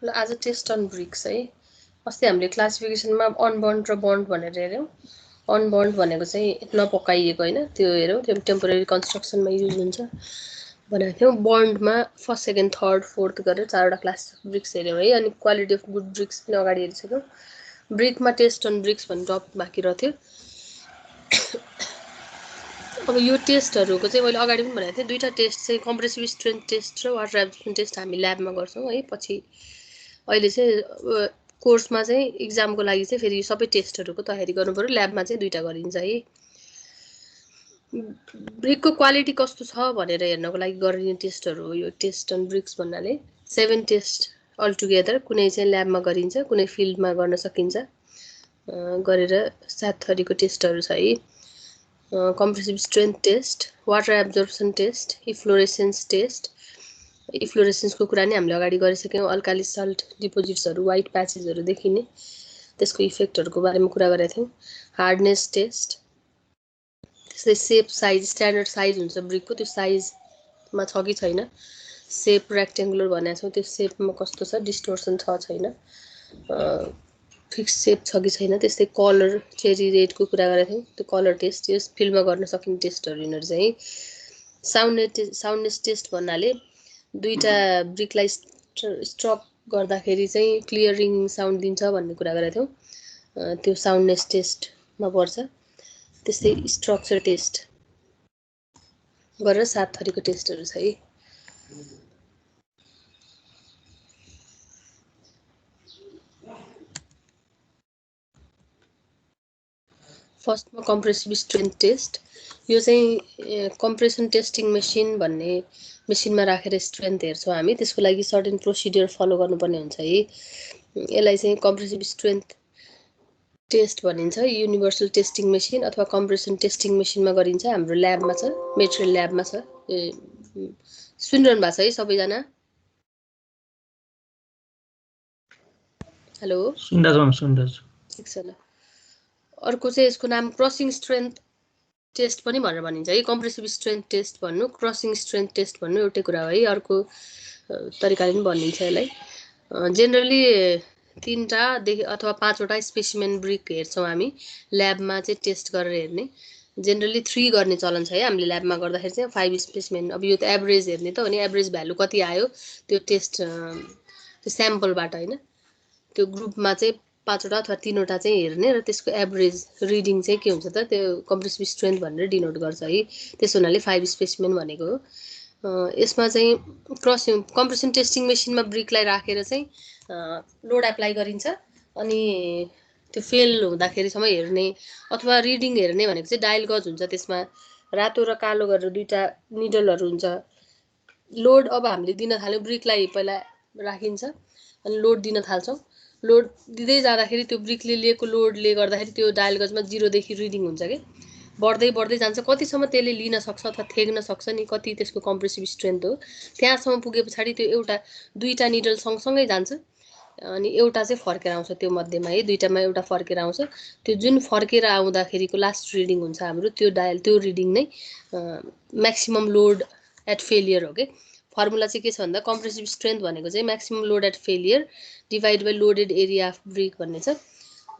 ल आज test on BRICS है। अस्ति हामीले क्लासिफिकेसनमा अनबन्ड र बन्ड भनेर हेऱ्यौँ। अनबन्ड भनेको चाहिँ नपकाइएको होइन, त्यो हेऱ्यौँ, त्यो टेम्पोरेरी कन्स्ट्रक्सनमा युज हुन्छ भनेको थियौँ। बन्डमा फर्स्ट सेकेन्ड थर्ड फोर्थ गरेर 4वटा क्लास ब्रिक्स हेऱ्यौँ है। अनि क्वालिटी अफ गुड ब्रिक्स पनि अगाडि हेरिसक्यौँ। ब्रिकमा टेस्ट अन ब्रिक्स भन्ने टपिक बाँकी रह्यो। अब यो टेस्टहरूको चाहिँ मैले अगाडि पनि भनेको थिएँ, दुईवटा टेस्ट चाहिँ कम्प्रेसिभ स्ट्रेन्थ टेस्ट र वाटर एब्जर्प्सन टेस्ट हामी ल्याबमा गर्छौँ है। पछि अहिले चाहिँ कोर्समा चाहिँ इक्जामको लागि चाहिँ फेरि सबै टेस्टहरूको तयारी गर्नु पर्यो। ल्याबमा चाहिँ दुईवटा गरिन्छ है। ब्रिकको क्वालिटी कस्तो छ भनेर हेर्नको लागि गरिने टेस्टहरू हो यो टेस्ट अन ब्रिक्स भन्नाले। 7 टेस्ट अलटुगेदर, कुनै चाहिँ ल्याबमा गरिन्छ, कुनै फिल्डमा गर्न सकिन्छ, गरेर 7 थरीको टेस्टहरू छ है। Compressive strength test, water absorption test, efflorescence test. इफ्लोरेसेन्सको कुरा नि हामीले अगाडि गरिसक्यौँ। अल्काली सल्ट डिपोजिट्सहरू, वाइट प्याचेसहरू देखिने, त्यसको इफेक्टहरूको बारेमा कुरा गरेका थियौँ। हार्डनेस टेस्ट, त्यस्तै सेप साइज, स्ट्यान्डर्ड साइज हुन्छ ब्रिकको, त्यो साइजमा छ कि छैन। सेप रेक्टेङ्गुलर भनेको छौँ, त्यो सेपमा कस्तो छ, डिस्टोर्सन छ छैन, फिक्स सेप छ कि छैन। त्यस्तै कलर, चेरी रेडको कुरा गरेका थियौँ, त्यो कलर टेस्ट, यस फिल्डमा गर्न सकिने टेस्टहरू यिनीहरू चाहिँ। साउन्डनेस टेस्ट भन्नाले दुईवटा ब्रिकलाई स्ट्रक गर्दाखेरि चाहिँ क्लियरिङ साउन्ड दिन्छ भन्ने कुरा गरेका थियौँ, त्यो साउन्डनेस टेस्टमा पर्छ। त्यस्तै स्ट्रक्चर टेस्ट गरेर 7 थरीको टेस्टहरू छ है। फर्स्टमा कम्प्रेसिभ स्ट्रेन्थ टेस्ट, यो चाहिँ कम्प्रेसन टेस्टिङ मेसिन भन्ने मेसिनमा राखेर स्ट्रेन्थ हेर्छौँ हामी। त्यसको लागि सर्टेन प्रोसिडियर फलो गर्नुपर्ने हुन्छ है। यसलाई चाहिँ कम्प्रेसिभ स्ट्रेन्थ टेस्ट भनिन्छ। युनिभर्सल टेस्टिङ मेसिन अथवा कम्प्रेसन टेस्टिङ मेसिनमा गरिन्छ। हाम्रो ल्याबमा छ, मेटेरियल ल्याबमा छ। सुनिरहनु भएको छ है सबैजना? हेलो, सुन्दैछु। ठिक छ ल। अर्को चाहिँ यसको नाम क्रसिङ स्ट्रेन्थ टेस्ट पनि भनेर भनिन्छ है। कम्प्रेसिभ स्ट्रेन्थ टेस्ट भन्नु, क्रसिङ स्ट्रेन्थ टेस्ट भन्नु एउटै कुरा हो है। अर्को तरिकाले पनि भनिन्छ यसलाई। जेनरली 3टादेखि अथवा 5वटा स्पेसिमेन ब्रिक हेर्छौँ हामी ल्याबमा चाहिँ टेस्ट गरेर हेर्ने। जेनरली 3 गर्ने चलन छ है हामीले ल्याबमा गर्दाखेरि चाहिँ। 5 स्पेसिमेन, अब यो त एभरेज हेर्ने त हो नि, एभरेज भ्यालु कति आयो त्यो टेस्ट, त्यो स्याम्पलबाट होइन, त्यो ग्रुपमा चाहिँ 5वटा अथवा 3वटा चाहिँ हेर्ने र त्यसको एभरेज रिडिङ चाहिँ के हुन्छ त, त्यो कम्प्रेसिभ स्ट्रेन्थ भनेर डिनोट गर्छ है। त्यसो हुनाले 5 स्पेसिमेन भनेको हो। यसमा चाहिँ कम्प्रेसन टेस्टिङ मेसिनमा ब्रिकलाई राखेर चाहिँ लोड एप्लाई गरिन्छ। अनि त्यो फेल हुँदाखेरिसम्म हेर्ने अथवा रिडिङ हेर्ने भनेको चाहिँ डायल गज हुन्छ। त्यसमा रातो र कालो गरेर 2टा निडलहरू हुन्छ। लोड अब हामीले दिन थाल्यौँ, ब्रिकलाई पहिला राखिन्छ अनि लोड दिन थाल्छौँ। लोड दिँदै जाँदाखेरि त्यो ब्रिकले लिएको लोडले गर्दाखेरि त्यो डायल गजमा 0देखि रिडिङ हुन्छ कि बढ्दै बढ्दै जान्छ। कतिसम्म त्यसले लिन सक्छ अथवा थेग्न सक्छ नि, कति त्यसको कम्प्रेसिभ स्ट्रेन्थ हो, त्यहाँसम्म पुगे पछाडि त्यो 2टा निडल सँगसँगै जान्छ अनि एउटा चाहिँ फर्केर आउँछ त्यो मध्येमा है। 2टामा एउटा फर्केर आउँछ। त्यो जुन फर्केर आउँदाखेरिको लास्ट रिडिङ हुन्छ हाम्रो, त्यो रिडिङ नै म्याक्सिमम लोड एट फेलियर हो कि। फर्मुला चाहिँ के छ भन्दा कम्प्रेसिभ स्ट्रेन्थ भनेको चाहिँ maximum load at failure divide by loaded area of brick भन्ने छ।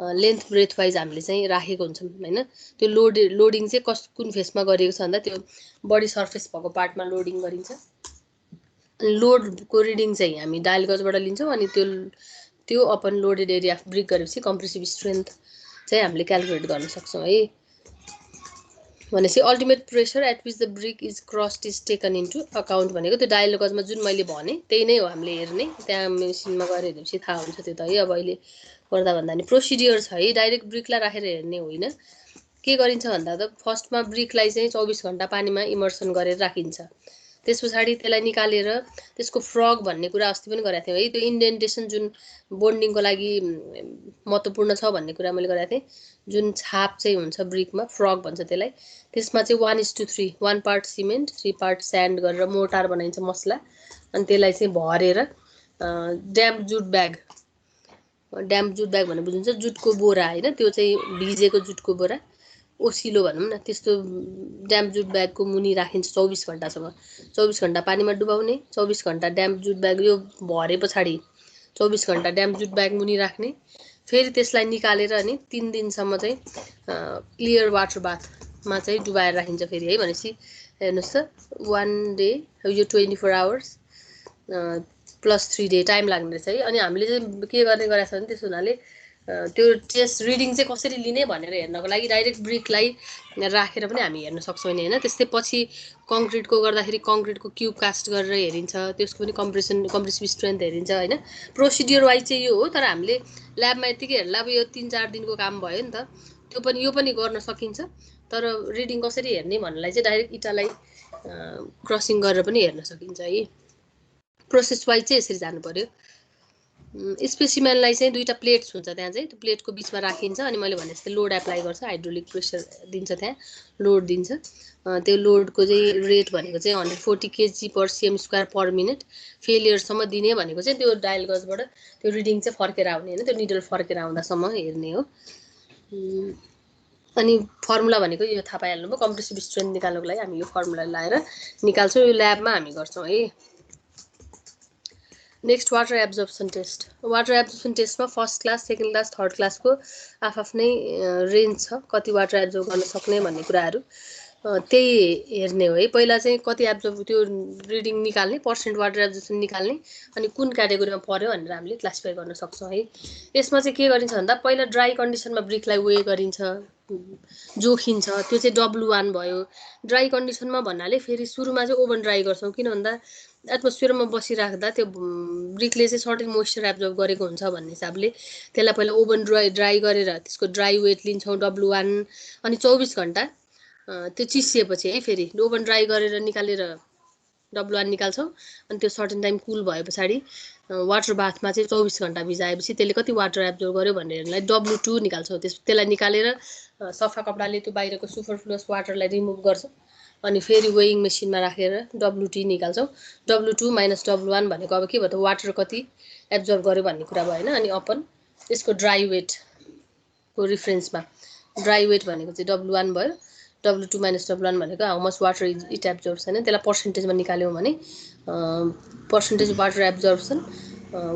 लेन्थ ब्रेथ वाइज हामीले चाहिँ राखेको हुन्छौँ होइन। त्यो लोडिङ चाहिँ कुन फेसमा गरिएको छ भन्दा त्यो बडी सर्फेस भएको पार्टमा लोडिङ गरिन्छ। लोडको रिडिङ चाहिँ हामी डायल गजबाट लिन्छौँ अनि त्यो अपन लोडेड एरिया अफ ब्रिक गरेपछि कम्प्रेसिभ स्ट्रेन्थ चाहिँ हामीले क्यालकुलेट गर्न सक्छौँ है। भनेपछि ultimate pressure at which the brick is crushed is taken into account भनेको त्यो डायल गजमा जुन मैले भने त्यही नै हो हामीले हेर्ने। त्यहाँ मेसिनमा गएर हेरेपछि थाहा हुन्छ त्यो त है। अब अहिले गर्दा भन्दा नि प्रोसिडियर छ है, डाइरेक्ट ब्रिकलाई राखेर हेर्ने होइन। के गरिन्छ भन्दा त फर्स्टमा ब्रिकलाई चाहिँ 24 घन्टा पानीमा इमर्सन गरेर राखिन्छ। त्यस पछाडि त्यसलाई निकालेर त्यसको फ्रग भन्ने कुरा अस्ति पनि गरेको थियौँ है। त्यो इन्डेन्टेसन जुन बोन्डिङको लागि महत्त्वपूर्ण छ भन्ने कुरा मैले गरेको थिएँ। जुन छाप चाहिँ हुन्छ ब्रिकमा, फ्रग भन्छ त्यसलाई। त्यसमा चाहिँ 1:3, 1 पार्ट सिमेन्ट 3 पार्ट स्यान्ड गरेर मोर्टार बनाइन्छ मसला। अनि त्यसलाई चाहिँ भरेर ड्याम्प जुट ब्याग भनेर बुझिन्छ, जुटको बोरा होइन, त्यो चाहिँ भिजेको जुटको बोरा, ओसिलो भनौँ न, त्यस्तो ड्याम्प जुट ब्यागको मुनि राखिन्छ 24 घन्टासम्म। 24 घन्टा पानीमा डुबाउने, 24 घन्टा ड्याम्प जुट ब्याग यो भरे पछाडि 24 घण्टा ड्याम जुट ब्याग मुनि राख्ने, फेरि त्यसलाई निकालेर अनि 3 दिनसम्म चाहिँ क्लियर वाटर बाथमा चाहिँ डुबाएर राखिन्छ फेरि है। भनेपछि हेर्नुहोस् त 1 डे यो 24 आवर्स +3 डे टाइम लाग्ने रहेछ है। अनि हामीले चाहिँ के गर्ने गरेको छ भने त्यसो हुनाले त्यो टेस्ट रिडिङ चाहिँ कसरी लिने भनेर हेर्नको लागि डाइरेक्ट ब्रिकलाई राखेर पनि हामी हेर्न सक्छौँ नि हैन। त्यस्तै पछि कङ्क्रिटको गर्दाखेरि कङ्क्रिटको क्युब कास्ट गरेर हेरिन्छ, त्यसको पनि कम्प्रेसिभ स्ट्रेन्थ हेरिन्छ हैन। प्रोसिडियर वाइज चाहिँ यो हो, तर हामीले ल्याबमा यतिकै हेर्ला अब यो 3-4 दिनको काम भयो नि त, यो पनि गर्न सकिन्छ। तर रिडिङ कसरी हेर्ने भन्नलाई चाहिँ डाइरेक्ट इटालाई क्रसिङ गरेर पनि हेर्न सकिन्छ है। प्रोसेस वाइज चाहिँ यसरी जानु पर्यो। स्पेसिमेनलाई चाहिँ 2टा प्लेट्स हुन्छ, त्यहाँ चाहिँ त्यो प्लेटको बिचमा राखिन्छ अनि मैले भने जस्तै लोड एप्लाई गर्छ, हाइड्रोलिक प्रेसर दिन्छ, त्यहाँ लोड दिन्छ। त्यो लोडको चाहिँ रेट भनेको चाहिँ 140 kg/cm²/मिनट। फेलियरसम्म दिने भनेको चाहिँ त्यो डायल गजबाट त्यो रिडिङ चाहिँ फर्केर आउने हैन, त्यो निडल फर्केर आउँदासम्म हेर्ने हो। अनि फर्मुला भनेको यो थाहा पाइहाल्नुभयो, कम्प्रेसिभ स्ट्रेन्थ निकाल्नको लागि हामी यो फर्मुला लाएर निकाल्छौँ। यो ल्याबमा हामी गर्छौँ है। Next water absorption test. Water absorption टेस्टमा first class, second class, third क्लासको आफ्नै रेन्ज छ, कति वाटर एब्जर्ब गर्न सक्ने भन्ने कुराहरू त्यही हेर्ने हो है। पहिला चाहिँ कति एब्जर्ब त्यो रिडिङ निकाल्ने, पर्सेन्ट वाटर एब्जर्प्सन निकाल्ने, अनि कुन क्याटेगोरीमा पर्यो भनेर हामीले क्लासिफाई गर्न सक्छौँ है। यसमा चाहिँ के गरिन्छ भन्दा पहिला ड्राई कन्डिसनमा ब्रिकलाई वे गरिन्छ, जोखिन्छ, त्यो चाहिँ W1 भयो। ड्राई कन्डिसनमा भन्नाले फेरि सुरुमा चाहिँ ओभन ड्राई गर्छौँ, किन भन्दा एटमोस्फियरमा बसिराख्दा त्यो ब्रिकले चाहिँ सर्टेन मोइस्चर एब्जर्ब गरेको हुन्छ भन्ने हिसाबले त्यसलाई पहिला ओभन ड्राई गरेर त्यसको ड्राई वेट लिन्छौँ W1। अनि 24 घण्टा त्यो चिसिएपछि है फेरि ओभन ड्राई गरेर निकालेर W1 निकाल्छौँ। अनि त्यो सर्टेन टाइम कुल भए पछाडि वाटर बाथमा चाहिँ 24 घण्टा भिजाएपछि त्यसले कति वाटर एब्जर्ब गर्यो भनेरलाई W2 निकाल्छौँ। त्यसलाई निकालेर सफा कपडाले त्यो बाहिरको सुपरफ्लुअस वाटरलाई रिमुभ गर्छौँ अनि फेरि वेइङ मेसिनमा राखेर WT निकाल्छौँ। W2 - W1 भनेको अब के भयो त वाटर कति एब्जर्ब गर्यो भन्ने कुरा भयो हैन। अनि अपन त्यसको ड्राई वेटको रिफरेन्समा ड्राई वेट भनेको चाहिँ W1 भयो, W2 - W1 भनेको how much water it absorbs हैन। त्यसलाई पर्सेन्टेजमा निकाल्यौँ भने percentage water absorption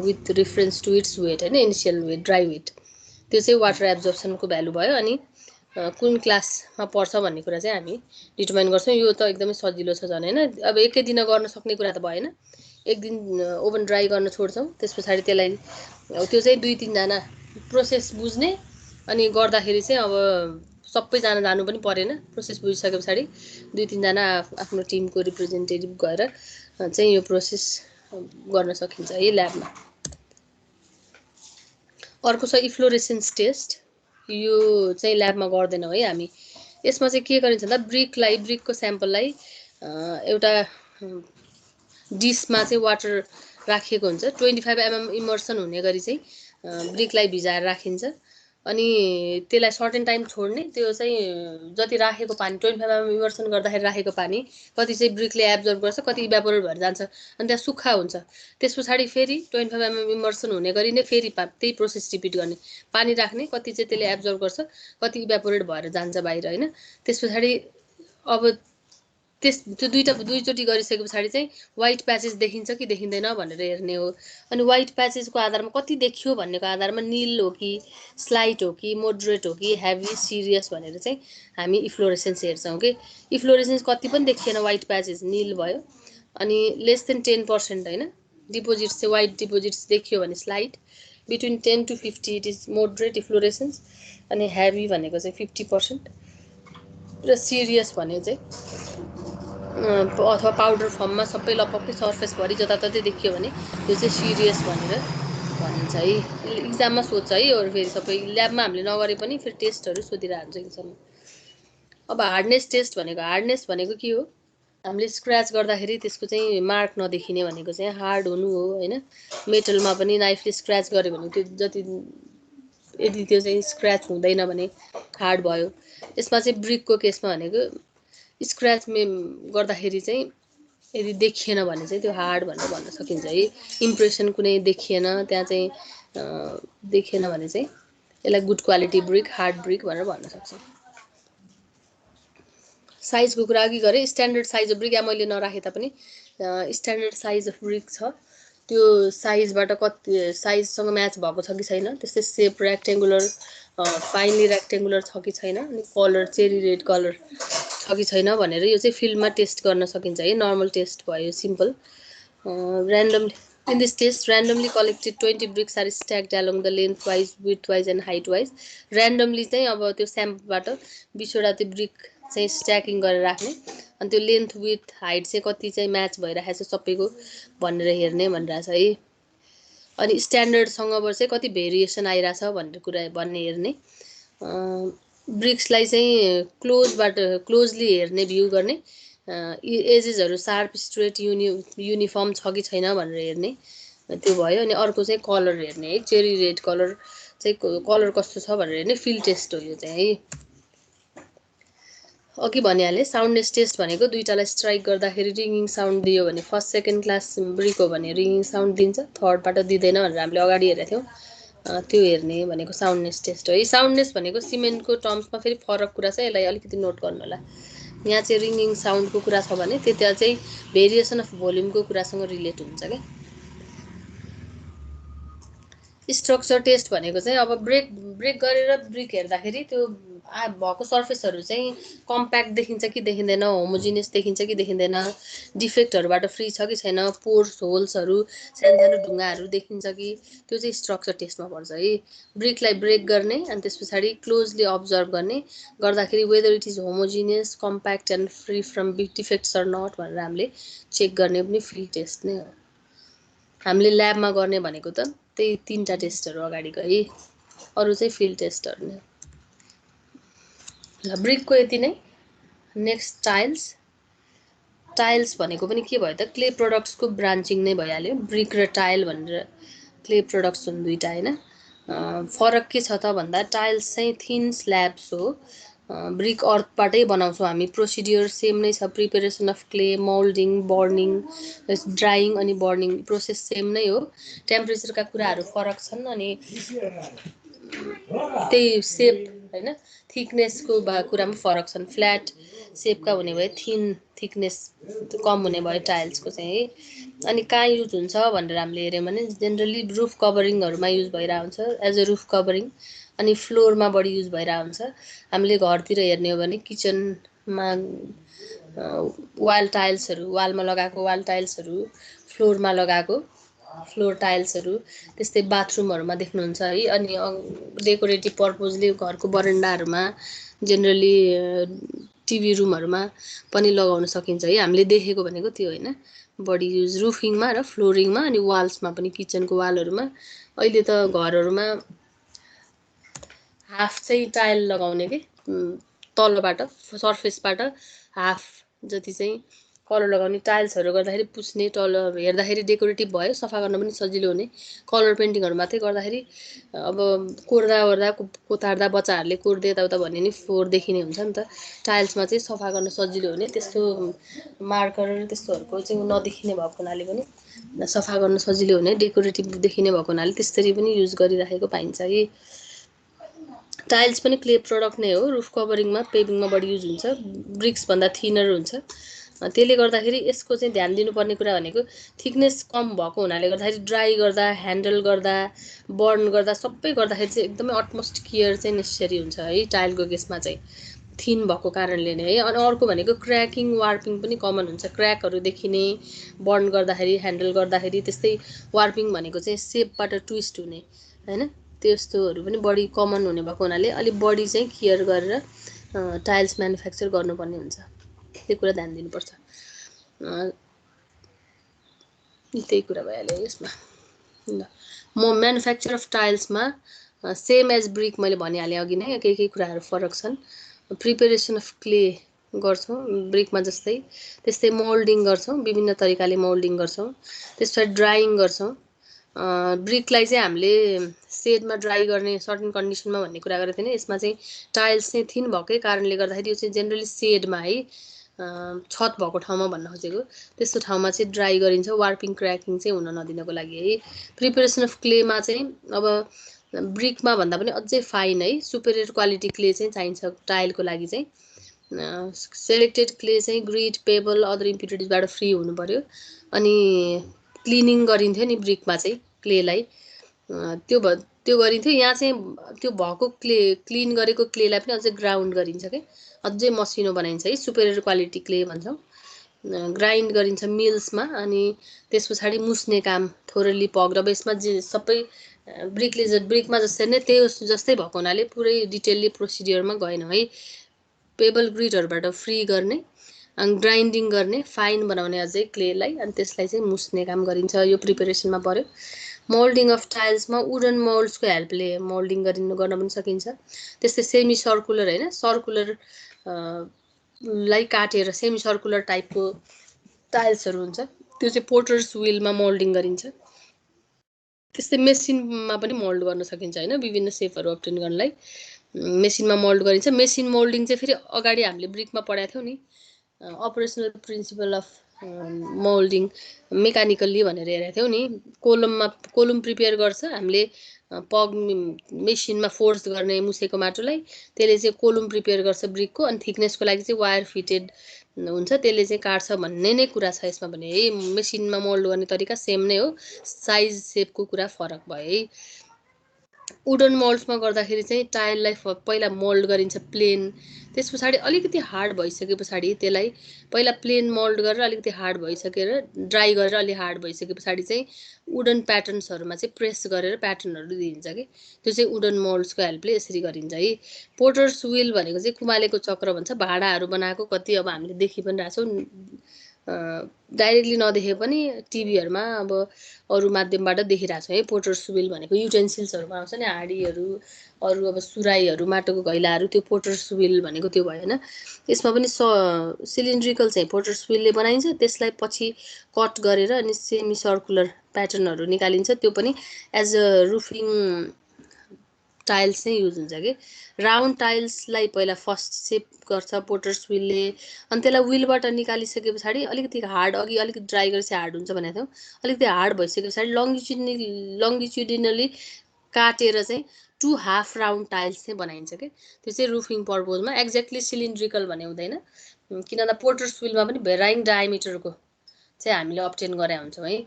with reference to its weight हैन, इनिसियल वेट ड्राई वेट, त्यो चाहिँ वाटर एब्जर्प्सनको भ्यालु भयो। अनि कुन क्लासमा पर्छ भन्ने कुरा चाहिँ हामी डिटर्माइन गर्छौँ। यो त एकदमै सजिलो छ झन् हैन। अब एकै दिन गर्न सक्ने कुरा त भएन, एक दिन ओभन ड्राई गर्न छोड्छौँ, त्यस पछाडि त्यसलाई त्यो चाहिँ 2-3 जना प्रोसेस बुझ्ने अनि गर्दाखेरि चाहिँ अब सबैजना जानु पनि परेन। प्रोसेस बुझिसके पछाडि 2-3 जना आफ्नो टिमको रिप्रेजेन्टेटिभ गएर चाहिँ यो प्रोसेस गर्न सकिन्छ है ल्याबमा। अर्को छ इफ्लोरेसेन्स टेस्ट। यो चाहिँ ल्याबमा गर्दैनौँ है हामी। यसमा चाहिँ के गरिन्छ भन्दा ब्रिकको स्याम्पललाई एउटा डिसमा चाहिँ वाटर राखिएको हुन्छ, 25 mm इमर्सन हुने गरी चाहिँ ब्रिकलाई भिजाएर राखिन्छ। अनि त्यसलाई सर्टेन टाइम छोड्ने, त्यो चाहिँ जति राखेको पानी 25 mm इमर्सन गर्दाखेरि राखेको पानी कति चाहिँ ब्रिकले एब्जर्ब गर्छ, कति इभ्यापोरेट भएर जान्छ, अनि त्यहाँ सुक्खा हुन्छ। त्यस पछाडि फेरि 25 mm इमर्सन हुने गरी नै फेरि त्यही प्रोसेस रिपिट गर्ने, पानी राख्ने, कति चाहिँ त्यसले एब्जर्ब गर्छ, कति इभ्यापोरेट भएर जान्छ बाहिर हैन। त्यस पछाडि अब त्यो दुईचोटि गरिसके पछाडि चाहिँ व्हाइट प्याचेस देखिन्छ कि देखिँदैन भनेर हेर्ने हो। अनि व्हाइट प्याचेसको आधारमा कति देखियो भन्नेको आधारमा निल हो कि स्लाइट हो कि मोडरेट हो कि हेभी सिरियस भनेर चाहिँ हामी इफ्लोरेसेन्स हेर्छौँ कि इफ्लोरेसेन्स कति पनि देखिएन, व्हाइट प्याचेस निल भयो। अनि लेस देन 10% हैन, डिपोजिट्स चाहिँ व्हाइट डिपोजिट्स देखियो भने slight, between 10 to 50 it is moderate efflorescence, अनि हेभी भनेको चाहिँ 50% र सिरियस भने चाहिँ अथवा पाउडर फर्ममा सबै लपक्कै सर्फेसभरि जताततै देखियो भने त्यो चाहिँ सिरियस भनेर भनिन्छ है। इक्जाममा सोध्छ है, अरू फेरि सबै ल्याबमा हामीले नगरे पनि फेरि टेस्टहरू सोधिरहेको हुन्छ इक्जाममा। अब हार्डनेस टेस्ट भनेको के हो, हामीले स्क्रैच गर्दाखेरि त्यसको चाहिँ मार्क नदेखिने भनेको चाहिँ हार्ड हुनु हो हैन। मेटलमा पनि नाइफले स्क्रैच गर्यो भने त्यो जति यदि त्यो चाहिँ स्क्रैच हुँदैन भने हार्ड भयो। यसमा चाहिँ ब्रिकको केसमा भनेको स्क्रैच गर्दाखेरि चाहिँ यदि देखिएन भने चाहिँ त्यो हार्ड भनेर भन्न सकिन्छ है। इम्प्रेसन कुनै देखिएन, त्यहाँ चाहिँ देखिएन भने चाहिँ यसलाई good quality brick, hard brick भनेर भन्न सक्छौँ। साइजको कुरा अघि गरेँ, स्ट्यान्डर्ड साइज अफ ब्रिक या मैले नराखे तापनि स्ट्यान्डर्ड साइज अफ ब्रिक छ। त्यो साइजबाट कति साइजसँग म्याच भएको छ कि छैन, त्यस्तै सेप रेक्टेङ्गुलर फाइनली रेक्टेङ्गुलर छ कि छैन, अनि कलर चेरी रेड कलर छ कि छैन भनेर यो चाहिँ फिल्डमा टेस्ट गर्न सकिन्छ है। नर्मल टेस्ट भयो, simple. Randomly in this test, randomly collected 20 bricks are stacked along the lengthwise, widthwise and heightwise. Randomly चाहिँ अब त्यो स्याम्पलबाट 20 वटा त्यो ब्रिक चाहिँ स्ट्याकिङ गरेर राख्ने, अनि त्यो लेन्थ विथ हाइट चाहिँ कति चाहिँ म्याच भइरहेको छ सबैको भनेर हेर्ने भनिरहेछ है। अनि स्ट्यान्डर्डसँग चाहिँ कति भेरिएसन आइरहेछ भनेर कुरा भन्ने हेर्ने। ब्रिक्सलाई चाहिँ क्लोजली हेर्ने, भ्यू गर्ने, एजेसहरू सार्प स्ट्रेट युनिफर्म छ कि छैन भनेर हेर्ने, त्यो भयो। अनि अर्को चाहिँ कलर हेर्ने है, चेरी रेड कलर चाहिँ कलर कस्तो छ भनेर हेर्ने, फिल्ड टेस्ट हो यो चाहिँ है। अघि भनिहालेँ साउन्डनेस टेस्ट भनेको दुईटालाई स्ट्राइक गर्दाखेरि रिङिङ साउन्ड दियो भने फर्स्ट सेकेन्ड क्लास ब्रिक हो भने रिङिङ साउन्ड दिन्छ, थर्डबाट दिँदैन भनेर हामीले अगाडि हेरेको थियौँ। त्यो हेर्ने भनेको साउन्डनेस टेस्ट हो है। साउन्डनेस भनेको सिमेन्टको टर्म्समा फेरि फरक कुरा छ, यसलाई अलिकति नोट गर्नु होला। यहाँ चाहिँ रिङिङ साउन्डको कुरा छ भने त्यता चाहिँ भेरिएसन अफ भोल्युमको कुरासँग रिलेट हुन्छ क्या। स्ट्रक्चर टेस्ट भनेको चाहिँ अब ब्रेक गरेर ब्रिक हेर्दाखेरि त्यो भएको सर्फेसहरू चाहिँ कम्प्याक्ट देखिन्छ कि देखिँदैन, होमोजिनियस देखिन्छ कि देखिँदैन, डिफेक्टहरूबाट फ्री छ कि छैन, पोर्स होल्सहरू सानो ढुङ्गाहरू देखिन्छ कि, त्यो चाहिँ स्ट्रक्चर टेस्टमा पर्छ है। ब्रिकलाई ब्रेक गर्ने अनि त्यस पछाडि क्लोजली अब्जर्भ गर्ने गर्दाखेरि whether it is homogeneous, compact and free from defects or not भनेर हामीले चेक गर्ने पनि फिल्ड टेस्ट नै हो। हामीले ल्याबमा गर्ने भनेको त त्यही 3टा टेस्टहरू अगाडिको है, अरू चाहिँ फिल्ड टेस्टहरू नै। ल ब्रिकको यति नै। नेक्स्ट टाइल्स भनेको पनि के भयो त, क्ले प्रोडक्ट्सको ब्रान्चिङ नै भइहाल्यो। ब्रिक र टाइल भनेर क्ले प्रोडक्ट्स हुन् दुईटा होइन। फरक के छ त भन्दा टाइल्स चाहिँ थिन स्ल्याब्स हो, ब्रिक अर्थबाटै बनाउँछौँ हामी। प्रोसिडियर सेम नै छ, preparation of clay, moulding, burning, drying अनि बर्निङ प्रोसेस सेम नै हो। टेम्परेचरका कुराहरू फरक छन्, अनि त्यही सेप होइन, थिकनेसको कुरामा फरक छन्। फ्ल्याट सेपका हुने भए थिकनेस कम हुने भयो टाइल्सको चाहिँ है। अनि कहाँ युज हुन्छ भनेर हामीले हेऱ्यौँ भने जेनरली रुफ कभरिङहरूमा युज भइरहेको हुन्छ एज अ रुफ कभरिङ, अनि फ्लोरमा बढी युज भइरहेको हुन्छ। हामीले घरतिर हेर्ने हो भने किचनमा वाल टाइल्सहरू, वालमा लगाएको वाल टाइल्सहरू, फ्लोरमा लगाएको फ्लोर टाइल्सहरू, त्यस्तै बाथरुमहरूमा देख्नुहुन्छ है। अनि डेकोरेटिभ पर्पजले घरको बरन्डाहरूमा, जेनरली टिभी रुमहरूमा पनि लगाउन सकिन्छ है। हामीले देखेको भनेको त्यो होइन, बढी युज रुफिङमा र फ्लोरिङमा, अनि वाल्समा पनि, किचनको वालहरूमा। अहिले त घरहरूमा हाफ चाहिँ टाइल लगाउने कि, तलबाट सर्फेसबाट हाफ जति चाहिँ कलर लगाउने, टाइल्सहरू गर्दाखेरि पुस्ने, तल हेर्दाखेरि डेकोरेटिभ भयो, सफा गर्न पनि सजिलो हुने। कलर पेन्टिङहरू मात्रै गर्दाखेरि अब कोर्दा ओर्दा कोतार्दा बच्चाहरूले कोर्दै यताउता भन्यो नि फोहोर देखिने हुन्छ नि त। टाइल्समा चाहिँ सफा गर्न सजिलो हुने, त्यस्तो मार्कर त्यस्तोहरूको चाहिँ नदेखिने भएको हुनाले पनि सफा गर्न सजिलो हुने, डेकोरेटिभ देखिने भएको हुनाले त्यसरी पनि युज गरिराखेको पाइन्छ है। टाइल्स पनि क्ले प्रडक्ट नै हो, रुफ कभरिङमा पेभिङमा बढी युज हुन्छ, ब्रिक्सभन्दा थिनर हुन्छ। त्यसले गर्दाखेरि यसको चाहिँ ध्यान दिनुपर्ने कुरा भनेको थिकनेस कम भएको हुनाले गर्दाखेरि ड्राई गर्दा, ह्यान्डल गर्दा, बर्न गर्दा, सबै गर्दाखेरि चाहिँ एकदमै अटमोस्ट केयर चाहिँ नेसेसरी हुन्छ है टाइलको केसमा चाहिँ, थिन भएको कारणले नै है। अनि अर्को भनेको क्र्याकिङ वार्पिङ पनि कमन हुन्छ, क्र्याकहरू देखिने बर्न गर्दाखेरि, ह्यान्डल गर्दाखेरि। त्यस्तै वार्पिङ भनेको चाहिँ सेपबाट ट्विस्ट हुने होइन, त्यस्तोहरू पनि बढी कमन हुने भएको हुनाले अलिक बढी चाहिँ केयर गरेर टाइल्स म्यानुफ्याक्चर गर्नुपर्ने हुन्छ, त्यो कुरा ध्यान दिनुपर्छ। त्यही कुरा भइहाल्यो यसमा। ल म म्यानुफ्याक्चर अफ टाइल्समा सेम एज ब्रिक मैले भनिहालेँ अघि नै, केही कुराहरू फरक छन्। प्रिपेरेसन अफ क्ले गर्छौँ ब्रिकमा जस्तै, त्यस्तै मोल्डिङ गर्छौँ, विभिन्न तरिकाले मोल्डिङ गर्छौँ। त्यसपछि ड्राइङ गर्छौँ। ब्रिकलाई चाहिँ हामीले सेडमा ड्राई गर्ने सर्टन कन्डिसनमा भन्ने कुरा गरेको थिएँ नि, यसमा चाहिँ टाइल्स चाहिँ थिन भएकै कारणले गर्दाखेरि यो चाहिँ जेनरली सेडमा है, छत भएको ठाउँमा भन्न खोजेको, त्यस्तो ठाउँमा चाहिँ ड्राई गरिन्छ, वार्पिङ क्र्याकिङ चाहिँ हुन नदिनको लागि है। प्रिपेरेसन अफ क्लेमा चाहिँ अब ब्रिकमा भन्दा पनि अझै फाइन है, सुपेरियर क्वालिटी क्ले चाहिँ चाहिन्छ टाइलको लागि चाहिँ। सेलेक्टेड क्ले चाहिँ ग्रिड, पेबल, अदर इम्प्युरिटिजबाट फ्री हुनु पर्यो। अनि क्लिनिङ गरिन्थ्यो नि ब्रिकमा चाहिँ क्लेलाई, त्यो गरिन्थ्यो। यहाँ चाहिँ त्यो भएको क्लिन गरेको क्लेलाई पनि अझै ग्राउन्ड गरिन्छ के, अझै मसिनो बनाइन्छ है, सुपेरियर क्वालिटी क्ले भन्छौँ। ग्राइन्ड गरिन्छ मिल्समा, अनि त्यस पछाडि मुस्ने काम थोरली पग। र यसमा जे सबै ब्रिकमा जस्तै नै त्यही जस्तै भएको हुनाले पुरै डिटेलली प्रोसिडियरमा गएन है। पेबल ग्रिडहरूबाट फ्री गर्ने, अनि ग्राइन्डिङ गर्ने, फाइन बनाउने अझै क्लेलाई, अनि त्यसलाई चाहिँ मुस्ने काम गरिन्छ। यो प्रिपेरेसनमा पर्यो। मोल्डिङ अफ टाइल्समा वुडन मोल्ड्सको हेल्पले मोल्डिङ गर्न पनि सकिन्छ। त्यस्तै सेमी सर्कुलर होइन, सर्कुलर लाई काटेर सेमी सर्कुलर टाइपको टाइल्सहरू हुन्छ, त्यो चाहिँ पोटर्स व्हिलमा मोल्डिङ गरिन्छ। त्यस्तै मेसिनमा पनि मोल्ड गर्न सकिन्छ होइन, विभिन्न सेपहरू अब्टेन गर्नलाई मेसिनमा मोल्ड गरिन्छ। मेसिन मोल्डिङ चाहिँ फेरि अगाडि हामीले ब्रिकमा पढाएको थियौँ नि, अपरेसनल प्रिन्सिपल अफ मोल्डिङ मेकानिकल्ली भनेर हेरेको थियौँ नि। कोलम प्रिपेयर गर्छ हामीले, पग मेसिनमा फोर्स गर्ने मुसेको माटोलाई, त्यसले चाहिँ कोलम प्रिपेयर गर्छ ब्रिकको, अनि थिकनेसको लागि चाहिँ वायर फिटेड हुन्छ, त्यसले चाहिँ काट्छ भन्ने नै कुरा छ यसमा भने है। मेसिनमा मोल्ड गर्ने तरिका सेम नै हो, साइज सेपको कुरा फरक भयो है। वुडन मोल्ड्समा गर्दाखेरि चाहिँ टाइललाई पहिला मोल्ड गरिन्छ प्लेन, त्यस पछाडि अलिकति हार्ड भइसके पछाडि त्यसलाई पहिला प्लेन मोल्ड गरेर अलिकति हार्ड भइसकेर ड्राई गरेर अलि हार्ड भइसके पछाडि चाहिँ वुडन प्याटर्न्सहरूमा चाहिँ प्रेस गरेर प्याटर्नहरू दिइन्छ कि, त्यो चाहिँ वुडन मोल्ड्सको हेल्पले यसरी गरिन्छ है। पोटर्स व्हिल भनेको चाहिँ कुमालेको चक्र भन्छ, भाँडाहरू बनाएको कति अब हामीले देखि पनि रहेछौँ, डाइरेक्टली नदेखे पनि टिभीहरूमा अब अरू माध्यमबाट देखिरहेको छ है। पोटर्स व्हिल भनेको युटेन्सिल्सहरू बनाउँछ नि, हाँडीहरू, अरू अब सुराईहरू, माटोको घैलाहरू, त्यो पोटर्स व्हिल भनेको त्यो भयो होइन। यसमा पनि सिलिन्ड्रिकल चाहिँ पोटर्स व्हिलले बनाइन्छ, त्यसलाई पछि कट गरेर अनि सेमी सर्कुलर प्याटर्नहरू निकालिन्छ, त्यो पनि एज अ रुफिङ टाइल्स चाहिँ युज हुन्छ कि। राउन्ड टाइल्सलाई पहिला फर्स्ट सेप गर्छ पोटर्स व्हिलले, अनि त्यसलाई व्हिलबाट निकालिसके पछाडि अलिकति हार्ड, अघि अलिकति ड्राई गरेपछि हार्ड हुन्छ भनेको थियौँ, अलिकति हार्ड भइसके पछाडि लङ्गिट्युडिनली काटेर चाहिँ 2 हाफ राउन्ड टाइल्स चाहिँ बनाइन्छ कि, त्यो चाहिँ रुफिङ पर्पोजमा। एक्ज्याक्टली सिलिन्ड्रिकल भने हुँदैन, किन भन्दा पोटर्स व्हिलमा पनि भेराइङ डायमिटरको चाहिँ हामीले अब्टेन गरे हुन्छौँ है।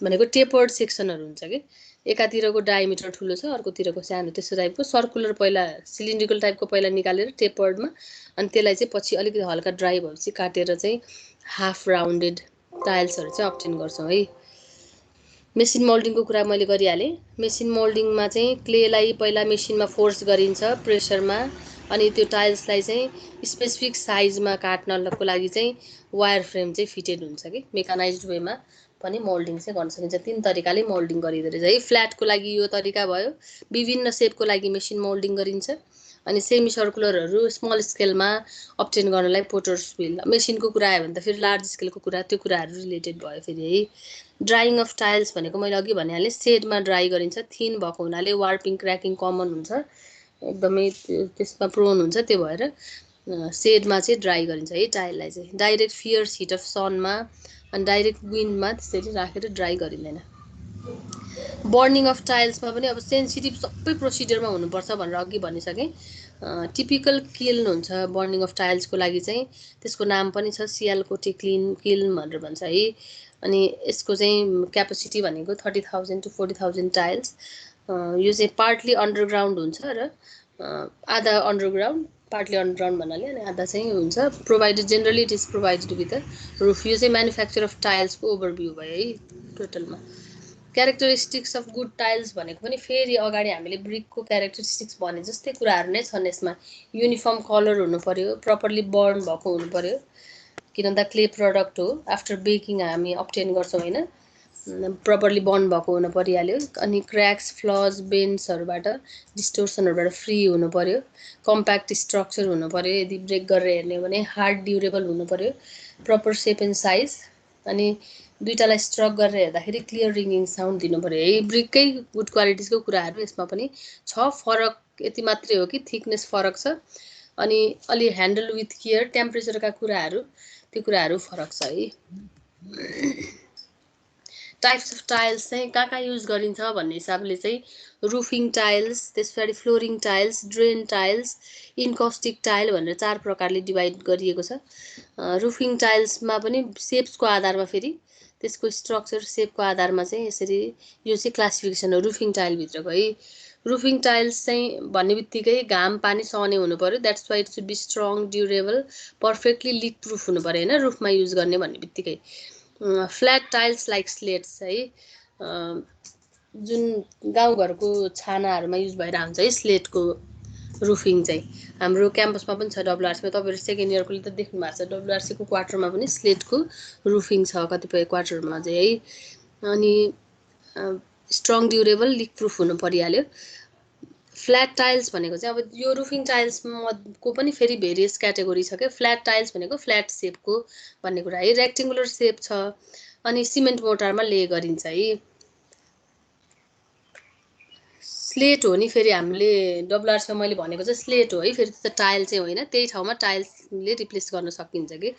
भनेको टेपर्ड सेक्सनहरू हुन्छ कि, एकातिरको डायमिटर ठुलो छ, अर्कोतिरको सानो, त्यस्तो टाइपको सर्कुलर पहिला सिलिन्ड्रिकल टाइपको पहिला निकालेर टेपर्डमा, अनि त्यसलाई चाहिँ पछि अलिकति हल्का ड्राई भएपछि काटेर चाहिँ हाफ राउन्डेड टाइल्सहरू चाहिँ अब्टेन गर्छौँ है। मेसिन मोल्डिङको कुरा मैले गरिहालेँ। मेसिन मोल्डिङमा चाहिँ क्लेलाई पहिला मेसिनमा फोर्स गरिन्छ प्रेसरमा, अनि त्यो टाइल्सलाई चाहिँ स्पेसिफिक साइजमा काट्नको लागि चाहिँ वायर फ्रेम चाहिँ फिटेड हुन्छ कि, मेकानाइज्ड वेमा पनि मोल्डिङ चाहिँ गर्न सकिन्छ। 3 तरिकाले मोल्डिङ गरिँदो रहेछ है। फ्ल्याटको लागि यो तरिका भयो, विभिन्न सेपको लागि मेसिन मोल्डिङ गरिन्छ, अनि सेमी सर्कुलरहरू स्मल स्केलमा अब्टेन गर्नलाई पोटर्स व्हिल। मेसिनको कुरा आयो भने त फेरि लार्ज स्केलको कुरा, त्यो कुराहरू रिलेटेड भयो फेरि है। ड्राइङ अफ टाइल्स भनेको मैले अघि भनिहालेँ, सेडमा ड्राई गरिन्छ, थिन भएको हुनाले वार्पिङ क्र्याकिङ कमन हुन्छ, एकदमै त्यसमा प्रोन हुन्छ, त्यो भएर सेडमा चाहिँ ड्राई गरिन्छ है टाइललाई चाहिँ। डाइरेक्ट फियर्स हिट अफ सनमा अनि डाइरेक्ट विन्डमा त्यसरी राखेर ड्राई गरिँदैन। बर्निङ अफ टाइल्समा पनि अब सेन्सिटिभ सबै प्रोसिडियरमा हुनुपर्छ भनेर अघि भनिसकेँ। टिपिकल किल्न हुन्छ बर्निङ अफ टाइल्सको लागि चाहिँ, त्यसको नाम पनि छ सियालकोटे किल्न भनेर भन्छ है। अनि यसको चाहिँ क्यापेसिटी भनेको 30,000 to 40,000 टाइल्स। यो चाहिँ पार्टली अन्डरग्राउन्ड हुन्छ र आधा अन्डरग्राउन्ड, पार्टली अन्डरग्राउन्ड भन्नाले, अनि आधा चाहिँ हुन्छ provided, generally it is provided with a roof. यो चाहिँ म्यानुफ्याक्चर अफ टाइल्सको ओभरभ्यू भयो है टोटलमा। क्यारेक्टरिस्टिक्स अफ गुड टाइल्स भनेको पनि फेरि अगाडि हामीले ब्रिकको क्यारेक्टरिस्टिक्स भने जस्तै कुराहरू नै छन् यसमा। युनिफर्म कलर हुनु पर्यो, प्रपरली बर्न भएको हुनु पर्यो, किन भन्दा क्ले प्रडक्ट हो, आफ्टर बेकिङ हामी अब्टेन गर्छौँ होइन, प्रपरली बर्न भएको हुनु परिहाल्यो। अनि क्र्याक्स, फ्लज, बेन्ड्सहरूबाट, डिस्टोर्सनहरूबाट फ्री हुनु पर्यो, कम्प्याक्ट स्ट्रक्चर हुनु पर्यो, यदि ब्रेक गरेर हेर्ने हो भने हार्ड ड्युरेबल हुनु पर्यो, प्रपर सेप एन्ड साइज, अनि दुईटालाई स्ट्रक गरेर हेर्दाखेरि क्लियर रिङिङ साउन्ड दिनु पर्यो है। ब्रिककै गुड क्वालिटिजको कुराहरू यसमा पनि छ, फरक यति मात्रै हो कि थिकनेस फरक छ, अनि अलि ह्यान्डल विथ केयर, टेम्परेचरका कुराहरू, त्यो कुराहरू फरक छ है। टाइप्स अफ टाइल्स चाहिँ कहाँ युज गरिन्छ भन्ने हिसाबले चाहिँ रुफिङ टाइल्स, त्यस पछाडि flooring tiles, drain tiles, encaustic tile भनेर 4 प्रकारले डिभाइड गरिएको छ। रुफिङ टाइल्समा पनि सेप्सको आधारमा फेरि त्यसको स्ट्रक्चर सेपको आधारमा चाहिँ यसरी यो चाहिँ क्लासिफिकेसन हो रुफिङ टाइल भित्रको है। रुफिङ टाइल्स चाहिँ भन्ने बित्तिकै घाम पानी सहने हुनु पर्यो, that's why it should be strong, durable, perfectly leak proof हुनु पर्यो होइन रुफमा युज गर्ने भन्ने बित्तिकै। फ्ल्याट टाइल्स लाइक स्लेट्स है, जुन गाउँघरको छानाहरूमा युज भएर हुन्छ है स्लेटको रुफिङ चाहिँ। हाम्रो क्याम्पसमा पनि छ डब्लुआरसीमा, तपाईँहरू सेकेन्ड इयरकोले त देख्नु भएको छ, डब्लुआरसीको क्वार्टरमा पनि स्लेटको रुफिङ छ कतिपय क्वार्टरमा चाहिँ है। अनि स्ट्रङ, ड्युरेबल, लिक प्रुफ हुनु परिहाल्यो। फ्ल्याट टाइल्स भनेको चाहिँ अब यो रुफिङ टाइल्सको पनि फेरि भेरियस क्याटेगोरी छ क्या। फ्ल्याट टाइल्स भनेको फ्ल्याट सेपको भन्ने कुरा है, रेक्टेङ्गुलर सेप छ अनि सिमेन्ट मोर्टारमा ले गरिन्छ है। स्लेट हो नि फेरि हामीले डब्लुआरसीमा मैले भनेको चाहिँ स्लेट हो है, फेरि त्यो त टाइल चाहिँ होइन, त्यही ठाउँमा टाइल्सले रिप्लेस गर्न सकिन्छ कि।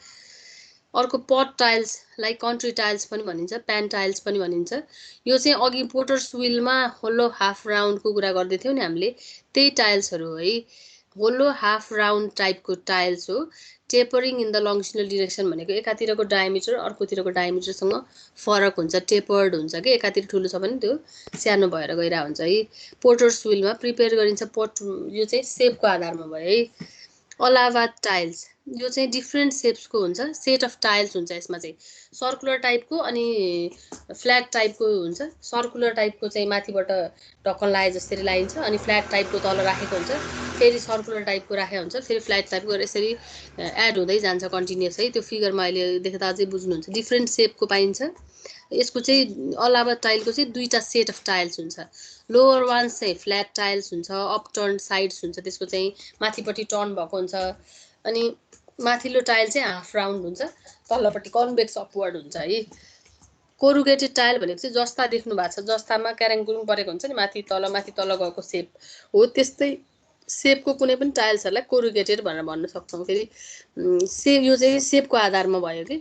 अर्को पट टाइल्स लाइक कन्ट्री टाइल्स पनि भनिन्छ, प्यान टाइल्स पनि भनिन्छ। यो चाहिँ अघि पोटर्स विलमा होलो हाफ राउन्डको कुरा गर्दै थियौँ नि हामीले, त्यही टाइल्सहरू हो है। होलो हाफ राउन्ड टाइपको टाइल्स हो। टेपरिङ इन द लङ्जिटुडनल डिरेक्सन भनेको एकातिरको डायमिटर अर्कोतिरको डायमिटरसँग फरक हुन्छ, टेपर्ड हुन्छ कि, एकातिर ठुलो छ भने त्यो सानो भएर गइरहेको हुन्छ है। पोटर्स विलमा प्रिपेयर गरिन्छ पट, यो चाहिँ सेपको आधारमा भयो है। अलावा टाइल्स, यो चाहिँ डिफ्रेन्ट सेप्सको हुन्छ, सेट अफ टाइल्स हुन्छ यसमा चाहिँ, सर्कुलर टाइपको अनि फ्ल्याट टाइपको हुन्छ। सर्कुलर टाइपको चाहिँ माथिबाट ढक्कन लाए जसरी लाइन्छ, अनि फ्ल्याट टाइपको तल राखेको हुन्छ, फेरि सर्कुलर टाइपको राखेको हुन्छ, फेरि फ्ल्याट टाइपको यसरी एड हुँदै जान्छ कन्टिन्युस है। त्यो फिगरमा अहिले देख्दा अझै बुझ्नुहुन्छ, डिफ्रेन्ट सेपको पाइन्छ। यसको चाहिँ अलावा टाइलको चाहिँ दुईवटा सेट अफ टाइल्स हुन्छ। लोवर वान्स चाहिँ फ्ल्याट टाइल्स हुन्छ, अप टर्न साइड्स हुन्छ, त्यसको चाहिँ माथिपट्टि टर्न भएको हुन्छ। अनि माथिल्लो टाइल चाहिँ हाफ राउन्ड हुन्छ, तल्लोपट्टि कन्भेक्स अपवर्ड हुन्छ है। कोरुगेटेड टाइल भनेको चाहिँ जस्ता देख्नु भएको छ, जस्तामा क्यारेङकुरुङ परेको हुन्छ नि, माथि तल गएको सेप हो, त्यस्तै सेपको कुनै पनि टाइल्सहरूलाई कोरुगेटेड भनेर भन्न सक्छौँ। फेरि यो चाहिँ सेपको आधारमा भयो कि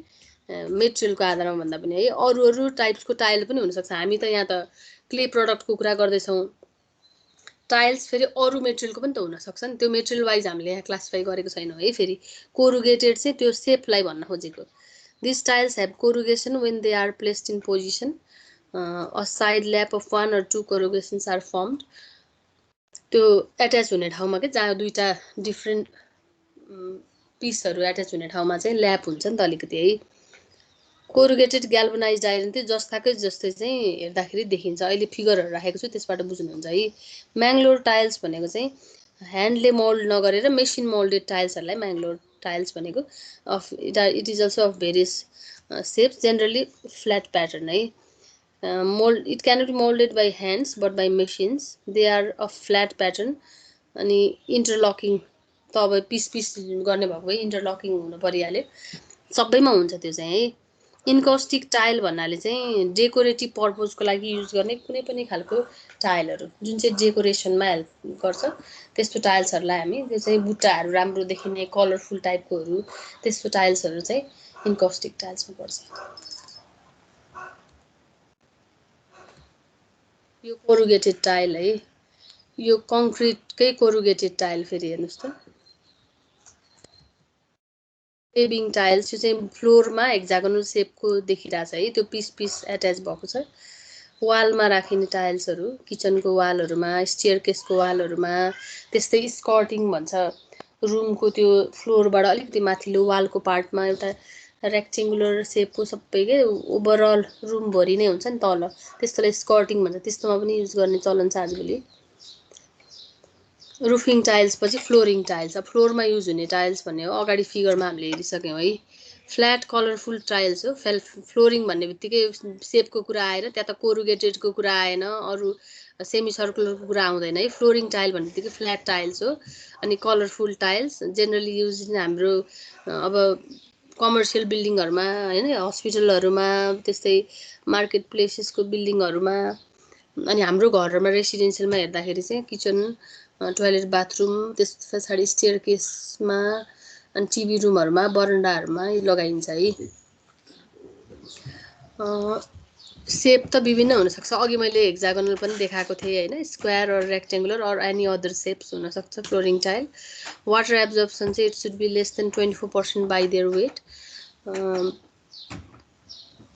मेटेरियलको आधारमा भन्दा पनि है। अरू टाइप्सको टाइल पनि हुनसक्छ, हामी त यहाँ त क्ले प्रडक्टको कुरा गर्दैछौँ, टाइल्स फेरि अरू मेटेरियलको पनि त हुनसक्छ नि, त्यो मेटेरियल वाइज हामीले यहाँ क्लासिफाई गरेको छैनौँ है। फेरि कोरुगेटेड चाहिँ त्यो सेपलाई भन्न खोजेको। This tiles have corrugation when they are placed in position, a side lap of 1 or 2 corrugations are formed. त्यो एट्याच हुने ठाउँमा क्या, जहाँ दुईवटा डिफ्रेन्ट पिसहरू एट्याच हुने ठाउँमा चाहिँ ल्याप हुन्छ नि त अलिकति है। कोरुगेटेड ग्याल्भनाइज्ड आइरन चाहिँ जस्ताकै जस्तै चाहिँ हेर्दाखेरि देखिन्छ, अहिले फिगरहरू राखेको छु त्यसबाट बुझ्नुहुन्छ है। म्याङ्गलोर टाइल्स भनेको चाहिँ ह्यान्डले मोल्ड नगरेर मेसिन मोल्डेड टाइल्सहरूलाई म्याङ्गलोर टाइल्स भनेको। It is also of various shapes, generally flat pattern है। It cannot be moulded by hands but by machines, they are of flat pattern. अनि इन्टरलकिङ त अब पिस गर्ने भएको भए इन्टरलकिङ हुनु परिहाल्यो, सबैमा हुन्छ त्यो चाहिँ है। इन्कस्टिक टाइल भन्नाले चाहिँ डेकोरेटिभ पर्पजको लागि युज गर्ने कुनै पनि खालको टाइलहरू जुन चाहिँ डेकोरेसनमा हेल्प गर्छ, त्यस्तो टाइल्सहरूलाई हामी, त्यो चाहिँ बुट्टाहरू राम्रो देखिने कलरफुल टाइपकोहरू, त्यस्तो टाइल्सहरू चाहिँ इन्कस्टिक टाइल्समा पर्छ। यो कोरुगेटेड टाइल है, यो कङ्क्रिटकै कोरुगेटेड टाइल। फेरि हेर्नुहोस् त, पेभिङ टाइल्स, यो चाहिँ फ्लोरमा हेक्जागोनल सेपको देखिरहेछ है, त्यो पिस एट्याच भएको छ। वालमा राखिने टाइल्सहरू, किचनको वालहरूमा, स्टेयरकेसको वालहरूमा, त्यस्तै स्कर्टिङ भन्छ, रुमको त्यो फ्लोरबाट अलिकति माथिल्लो वालको पार्टमा एउटा रेक्टेङ्गुलर सेपको सबै के ओभरअल रुमभरि नै हुन्छ नि तल, त्यस्तोलाई स्कर्टिङ भन्छ, त्यस्तोमा पनि युज गर्ने चलन छ आजभोलि। रुफिङ टाइल्स पछि फ्लोरिङ टाइल्स, अब फ्लोरमा युज हुने टाइल्स भन्ने हो, अगाडि फिगरमा हामीले हेरिसक्यौँ है। फ्ल्याट कलरफुल टाइल्स हो। फ्लोरिङ भन्ने बित्तिकै सेपको कुरा आएर त्यहाँ त कोरुगेटेडको कुरा आएन, अरू सेमी सर्कुलरको कुरा आउँदैन है। फ्लोरिङ टाइल भन्ने बित्तिकै फ्ल्याट टाइल्स हो। अनि कलरफुल टाइल्स जेनरली युज हाम्रो अब कमर्सियल बिल्डिङहरूमा होइन, हस्पिटलहरूमा, त्यस्तै मार्केट प्लेसेसको बिल्डिङहरूमा, अनि हाम्रो घरहरूमा रेसिडेन्सियलमा हेर्दाखेरि चाहिँ किचन, टोयलेट, बाथरुम, त्यस पछाडि स्टेयर केसमा, अनि टिभी रुमहरूमा, बरन्डाहरूमा लगाइन्छ है। सेप त विभिन्न हुनसक्छ, अघि मैले हेक्जागोनल पनि देखाएको थिएँ होइन, square or rectangular or any other shapes हुनसक्छ फ्लोरिङ टाइल। वाटर एब्जर्प्सन चाहिँ it should be less than 24% by their weight.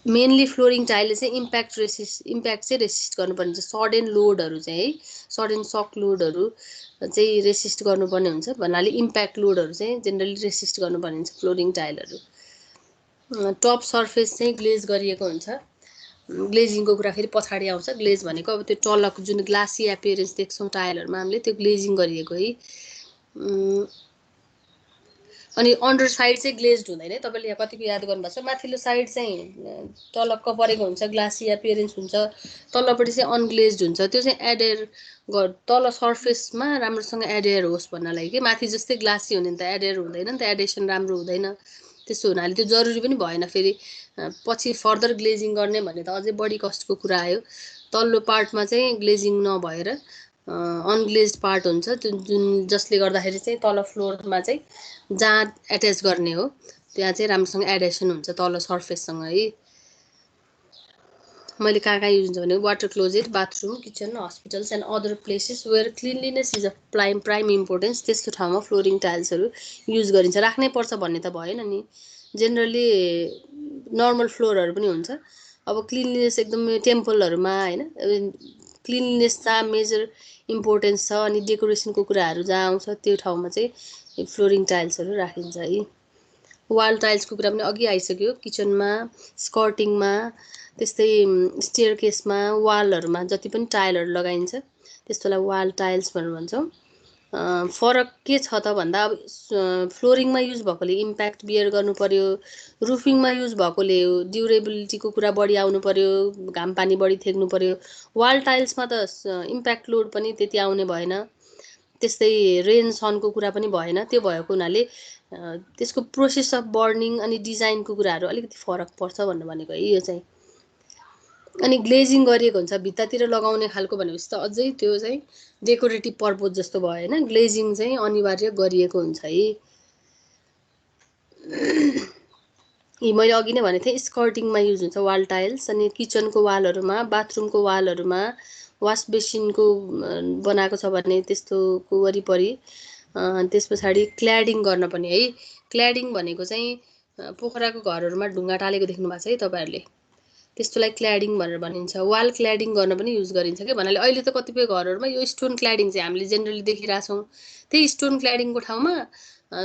Mainly flooring टाइलले चाहिँ इम्प्याक्ट चाहिँ रेसिस्ट गर्नुपर्ने हुन्छ। सडन लोडहरू चाहिँ है, सडन सक लोडहरू चाहिँ रेसिस्ट गर्नुपर्ने हुन्छ भन्नाले इम्प्याक्ट लोडहरू चाहिँ जेनरली रेसिस्ट गर्नुपर्ने हुन्छ फ्लोरिङ टाइलहरू। टप सर्फेस चाहिँ ग्लेज गरिएको हुन्छ। ग्लेजिङको कुरा फेरि पछाडि आउँछ। ग्लेज भनेको अब त्यो तलको जुन ग्लासी एपियरेन्स देख्छौँ टाइलहरूमा हामीले, त्यो ग्लेजिङ गरिएको है। अनि अन्डर साइड चाहिँ ग्लेज्ड हुँदैन है। तपाईँले यहाँ कतिको याद गर्नुभएको छ, माथिल्लो साइड चाहिँ तलक्क परेको हुन्छ, ग्लासी एपियरेन्स हुन्छ, तल्लोपट्टि चाहिँ अनग्लेज्ड हुन्छ। त्यो चाहिँ एडेयर तल सर्फेसमा राम्रोसँग एडेयर होस् भन्नलाई कि माथि जस्तै ग्लासी हुने त एडेयर हुँदैन नि त, एडेसन राम्रो हुँदैन। त्यस्तो हुनाले त्यो जरुरी पनि भएन। फेरि पछि फर्दर ग्लेजिङ गर्ने भने त अझै बढी कस्टको कुरा आयो। तल्लो पार्टमा चाहिँ ग्लेजिङ नभएर अनग्लेज्ड पार्ट हुन्छ, जुन जसले गर्दाखेरि चाहिँ तल फ्लोरमा चाहिँ जहाँ एट्याच गर्ने हो त्यहाँ चाहिँ राम्रोसँग एडेसन हुन्छ तल सर्फेससँग है। मैले कहाँ कहाँ युज हुन्छ भने water closet, bathroom, kitchen, hospitals and other places where cleanliness is a prime importance, त्यस्तो ठाउँमा फ्लोरिङ टाइल्सहरू युज गरिन्छ। राख्नै पर्छ भन्ने त भएन नि, जेनरली नर्मल फ्लोरहरू पनि हुन्छ। अब क्लिनलिनेस एकदमै टेम्पलहरूमा होइन, क्लिनलिनेस जहाँ मेजर इम्पोर्टेन्स छ अनि डेकोरेसनको कुराहरू जहाँ आउँछ त्यो ठाउँमा चाहिँ फ्लोरिङ टाइल्सहरू राखिन्छ है। वाल टाइल्सको कुरा पनि अघि आइसक्यो। किचनमा, स्कर्टिङमा, त्यस्तै स्टेयर केसमा, वालहरूमा जति पनि टाइलहरू लगाइन्छ त्यस्तोलाई वाल टाइल्स भनेर भन्छौँ। फरक के छ त भन्दा अब फ्लोरिङमा युज भएकोले इम्प्याक्ट बियर गर्नु पर्यो, रुफिङमा युज भएकोले ड्युरेबिलिटीको कुरा बढी आउनु पर्यो, घाम पानी बढी थेक्नु पर्यो। वाल टाइल्समा त इम्प्याक्ट लोड पनि त्यति आउने भएन, त्यस्तै रेन सनको कुरा पनि भएन। त्यो भएको हुनाले त्यसको प्रोसेस अफ बर्निङ अनि डिजाइनको कुराहरू अलिकति फरक पर्छ भन्नु भनेको है यो चाहिँ। अनि ग्लेजिङ गरिएको हुन्छ भित्तातिर लगाउने खालको भनेपछि त अझै त्यो चाहिँ डेकोरेटिभ पर्पज जस्तो भयो होइन। ग्लेजिङ चाहिँ अनिवार्य गरिएको हुन्छ है। यी मैले अघि नै भनेको थिएँ, स्कर्टिङमा युज हुन्छ वाल टाइल्स, अनि किचनको वालहरूमा, बाथरुमको वालहरूमा, वास बेसिनको बनाएको छ भने त्यस्तोको वरिपरि। त्यस पछाडि क्ल्याडिङ गर्न पनि है। क्ल्याडिङ भनेको चाहिँ पोखराको घरहरूमा ढुङ्गा टालेको देख्नु भएको छ है तपाईँहरूले, त्यस्तोलाई क्ल्याडिङ भनेर भनिन्छ। वाल क्ल्याडिङ गर्न पनि युज गरिन्छ कि भन्नाले अहिले त कतिपय घरहरूमा यो स्टोन क्ल्याडिङ चाहिँ हामीले जेनरली देखिरहेछौँ। त्यही स्टोन क्ल्याडिङको ठाउँमा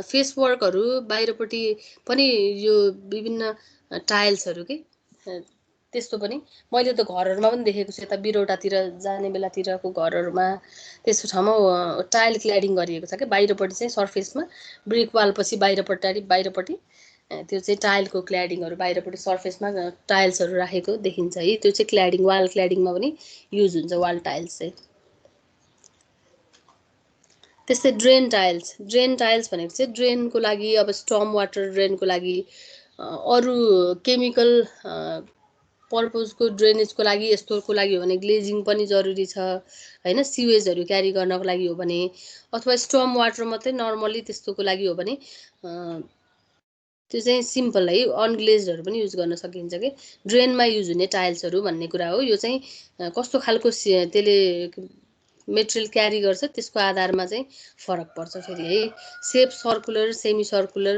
फेस वर्कहरू बाहिरपट्टि पनि यो विभिन्न टाइल्सहरू के त्यस्तो पनि मैले त घरहरूमा पनि देखेको छु। यता बिरौटातिर जाने बेलातिरको घरहरूमा त्यस्तो ठाउँमा टाइल क्ल्याडिङ गरिएको छ कि बाहिरपट्टि चाहिँ सर्फेसमा ब्रिक वाल पछि बाहिरपट्टि त्यो चाहिँ टाइलको क्ल्याडिङहरू बाहिरपट्टि सर्फेसमा टाइल्सहरू राखेको देखिन्छ है। त्यो चाहिँ क्ल्याडिङ, वाल क्ल्याडिङमा पनि युज हुन्छ वाल टाइल्स चाहिँ। त्यस्तै ड्रेन टाइल्स भनेको चाहिँ ड्रेनको लागि, अब स्टर्म वाटर ड्रेनको लागि, अरू केमिकल पर्पजको ड्रेनेजको लागि यस्तोको लागि हो भने ग्लेजिङ पनि जरुरी छ होइन। सिवेजहरू क्यारी गर्नको लागि हो भने, अथवा स्टर्म वाटर मात्रै नर्मली त्यस्तोको लागि हो भने त्यो चाहिँ सिम्पल है, अनग्लेजहरू पनि युज गर्न सकिन्छ कि। ड्रेनमा युज हुने टाइल्सहरू भन्ने कुरा हो। यो चाहिँ कस्तो खालको त्यसले मेटेरियल क्यारी गर्छ त्यसको आधारमा चाहिँ फरक पर्छ फेरि है। सेप सर्कुलर, सेमी सर्कुलर,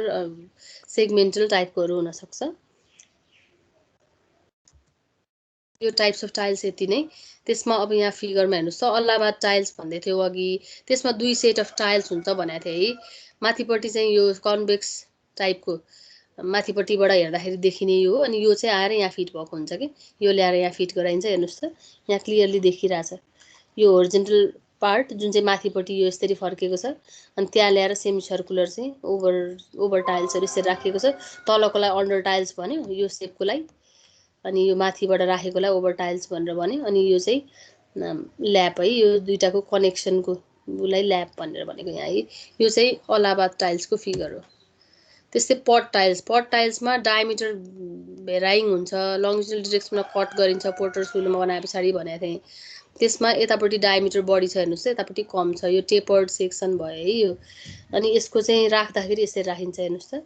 सेगमेन्टल टाइपकोहरू हुनसक्छ। यो टाइप्स अफ टाइल्स यति नै। त्यसमा अब यहाँ फिगरमा हेर्नुहोस् त, अल्लाहाबाद टाइल्स भन्दै थियो अघि, त्यसमा 2 सेट अफ टाइल्स हुन्छ भनेको थिएँ है। माथिपट्टि चाहिँ यो कन्भेक्स टाइपको माथिपट्टिबाट हेर्दाखेरि देखिने यो, अनि यो चाहिँ आएर यहाँ फिट भएको हुन्छ कि, यो ल्याएर यहाँ फिट गराइन्छ। हेर्नुहोस् त यहाँ क्लियरली देखिरहेछ यो होरिजेन्टल पार्ट जुन चाहिँ माथिपट्टि यो यसरी फर्केको छ, अनि त्यहाँ ल्याएर सेमी सर्कुलर चाहिँ ओभर टाइल्सहरू यसरी राखिएको छ। तलकोलाई अन्डर टाइल्स भन्यो, यो सेपकोलाई, अनि यो माथिबाट राखेकोलाई ओभर टाइल्स भनेर भन्यो। अनि यो चाहिँ ल्याप है, यो दुईटाको कनेक्सनको उसलाई ल्याप भनेर भनेको यहाँ है। यो चाहिँ अलाहाबाद टाइल्सको फिगर हो। त्यस्तै पट टाइल्समा डायमिटर भेराइङ हुन्छ, लङ्जिटुडनल डिरेक्सनमा कट गरिन्छ पोर्टर सुलमा बनाए पछाडि भनेको थिएँ। त्यसमा यतापट्टि डायमिटर बढी छ हेर्नुहोस् त, यतापट्टि कम छ, यो टेपर्ड सेक्सन भयो है यो। अनि यसको चाहिँ राख्दाखेरि यसरी राखिन्छ हेर्नुहोस् त,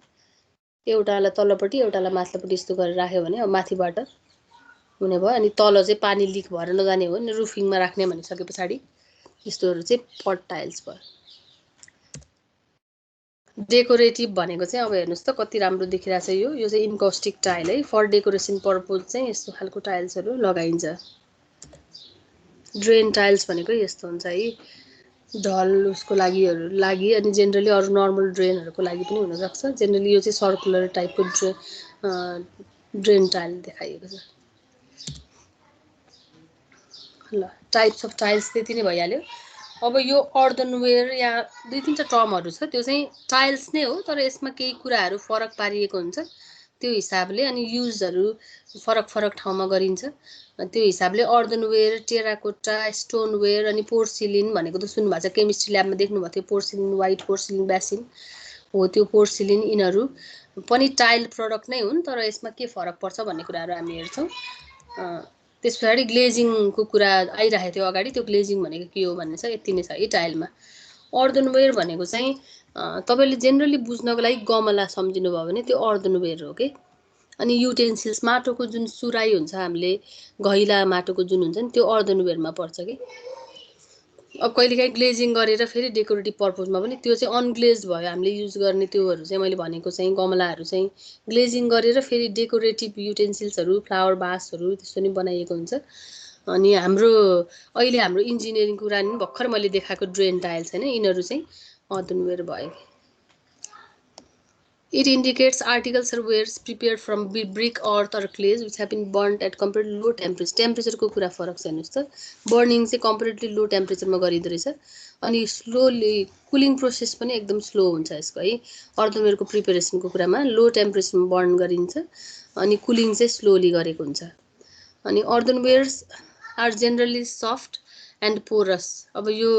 एउटालाई तल्लोपट्टि एउटालाई माथिल्लोपट्टि यस्तो गरेर राख्यो भने अब माथिबाट हुने भयो। अनि तल चाहिँ पानी लिक भएर नजाने हो नि, रुफिङमा राख्ने भनिसके पछाडि यस्तोहरू चाहिँ पट टाइल्स भयो। डेकोरेटिभ भनेको चाहिँ अब हेर्नुहोस् त कति राम्रो देखिरहेछ यो चाहिँ इन्कस्टिक टाइल है। फर डेकोरेसन पर्पज चाहिँ यस्तो खालको टाइल्सहरू लगाइन्छ। ड्रेन टाइल्स भनेको यस्तो हुन्छ है, ढल उसको लागि अनि जेनरली अरू नर्मल ड्रेनहरूको लागि पनि हुनसक्छ। जेनरली यो चाहिँ सर्कुलर टाइपको ड्रेन टाइल देखाइएको छ। ल टाइप्स अफ टाइल्स त्यति नै भइहाल्यो। अब यो अर्दनवेयर या 2-3टा टर्महरू छ, त्यो चाहिँ टाइल्स नै हो तर यसमा केही कुराहरू फरक पारिएको हुन्छ त्यो हिसाबले, अनि युजहरू फरक ठाउँमा गरिन्छ त्यो हिसाबले। अर्दनवेयर, टेराकोटा, स्टोनवेयर अनि पोर्सिलिन भनेको त सुन्नुभएको छ, केमिस्ट्री ल्याबमा देख्नुभएको थियो पोर्सिलिन, व्हाइट पोर्सिलिन बेसिन हो त्यो पोर्सिलिन। यिनीहरू पनि टाइल प्रडक्ट नै हुन् तर यसमा के फरक पर्छ भन्ने कुराहरू हामी हेर्छौँ। त्यस पछाडि ग्लेजिङको कुरा आइरहेको थियो अगाडि, त्यो ग्लेजिङ भनेको के हो भन्ने छ, यति नै छ है टाइलमा। अर्दनवेयर भनेको चाहिँ तपाईँले जेनरली बुझ्नको लागि गमला सम्झिनुभयो भने त्यो अर्दनवेयर हो कि। अनि युटेन्सिल्स, माटोको जुन सुराई हुन्छ, हामीले घैला माटोको जुन हुन्छ नि त्यो अर्दनवेयरमा पर्छ कि। अब कहिलेकाहीँ ग्लेजिङ गरेर फेरि डेकोरेटिभ पर्पजमा पनि त्यो चाहिँ अनग्लेज भयो हामीले युज गर्ने त्योहरू चाहिँ मैले भनेको चाहिँ गमलाहरू चाहिँ ग्लेजिङ गरेर फेरि डेकोरेटिभ युटेन्सिल्सहरू, फ्लावर बासहरू त्यस्तो नि बनाइएको हुन्छ। अनि हाम्रो अहिले हाम्रो इन्जिनियरिङ कुरा नि भर्खर मैले देखाएको ड्रेन टाइल्स होइन, यिनीहरू चाहिँ अर्दनवेयर भयो। It indicates articles or wares prepared from brick, earth or clays which have been burnt at comparatively low temperature. टेम्परेचरको कुरा फरक छ हेर्नुहोस् त, बर्निङ चाहिँ कम्पेरेटिभली लो टेम्परेचरमा गरिँदो रहेछ। अनि स्लोली कुलिङ प्रोसेस पनि एकदम स्लो हुन्छ यसको है। अर्दनवेयरको प्रिपेरेसनको कुरामा लो टेम्परेचरमा बर्न गरिन्छ अनि कुलिङ चाहिँ स्लोली गरेको हुन्छ। अनि earthenwares are generally soft and porous. अब यो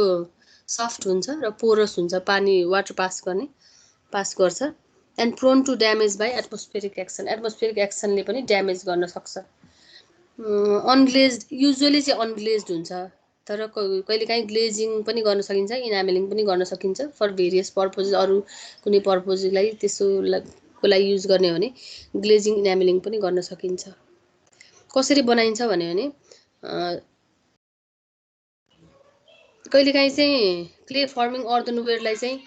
सफ्ट हुन्छ र पोरस हुन्छ, पानी वाटर पास गर्छ। And prone to damage by atmospheric action, atmospheric एक्सनले पनि ड्यामेज गर्न सक्छ। अनग्लेज्ड युजुअली चाहिँ अनग्लेज्ड हुन्छ तर कहिलेकाहीँ ग्लेजिङ पनि गर्न सकिन्छ, इनामेलिङ पनि गर्न सकिन्छ फर भेरियस पर्पज। अरू कुनै पर्पजलाई त्यसको लागि युज गर्ने हो भने ग्लेजिङ इनामेलिङ पनि गर्न सकिन्छ। कसरी बनाइन्छ भने कहिलेकाहीँ चाहिँ क्ले फर्मिङ अर्दनवेयरलाई चाहिँ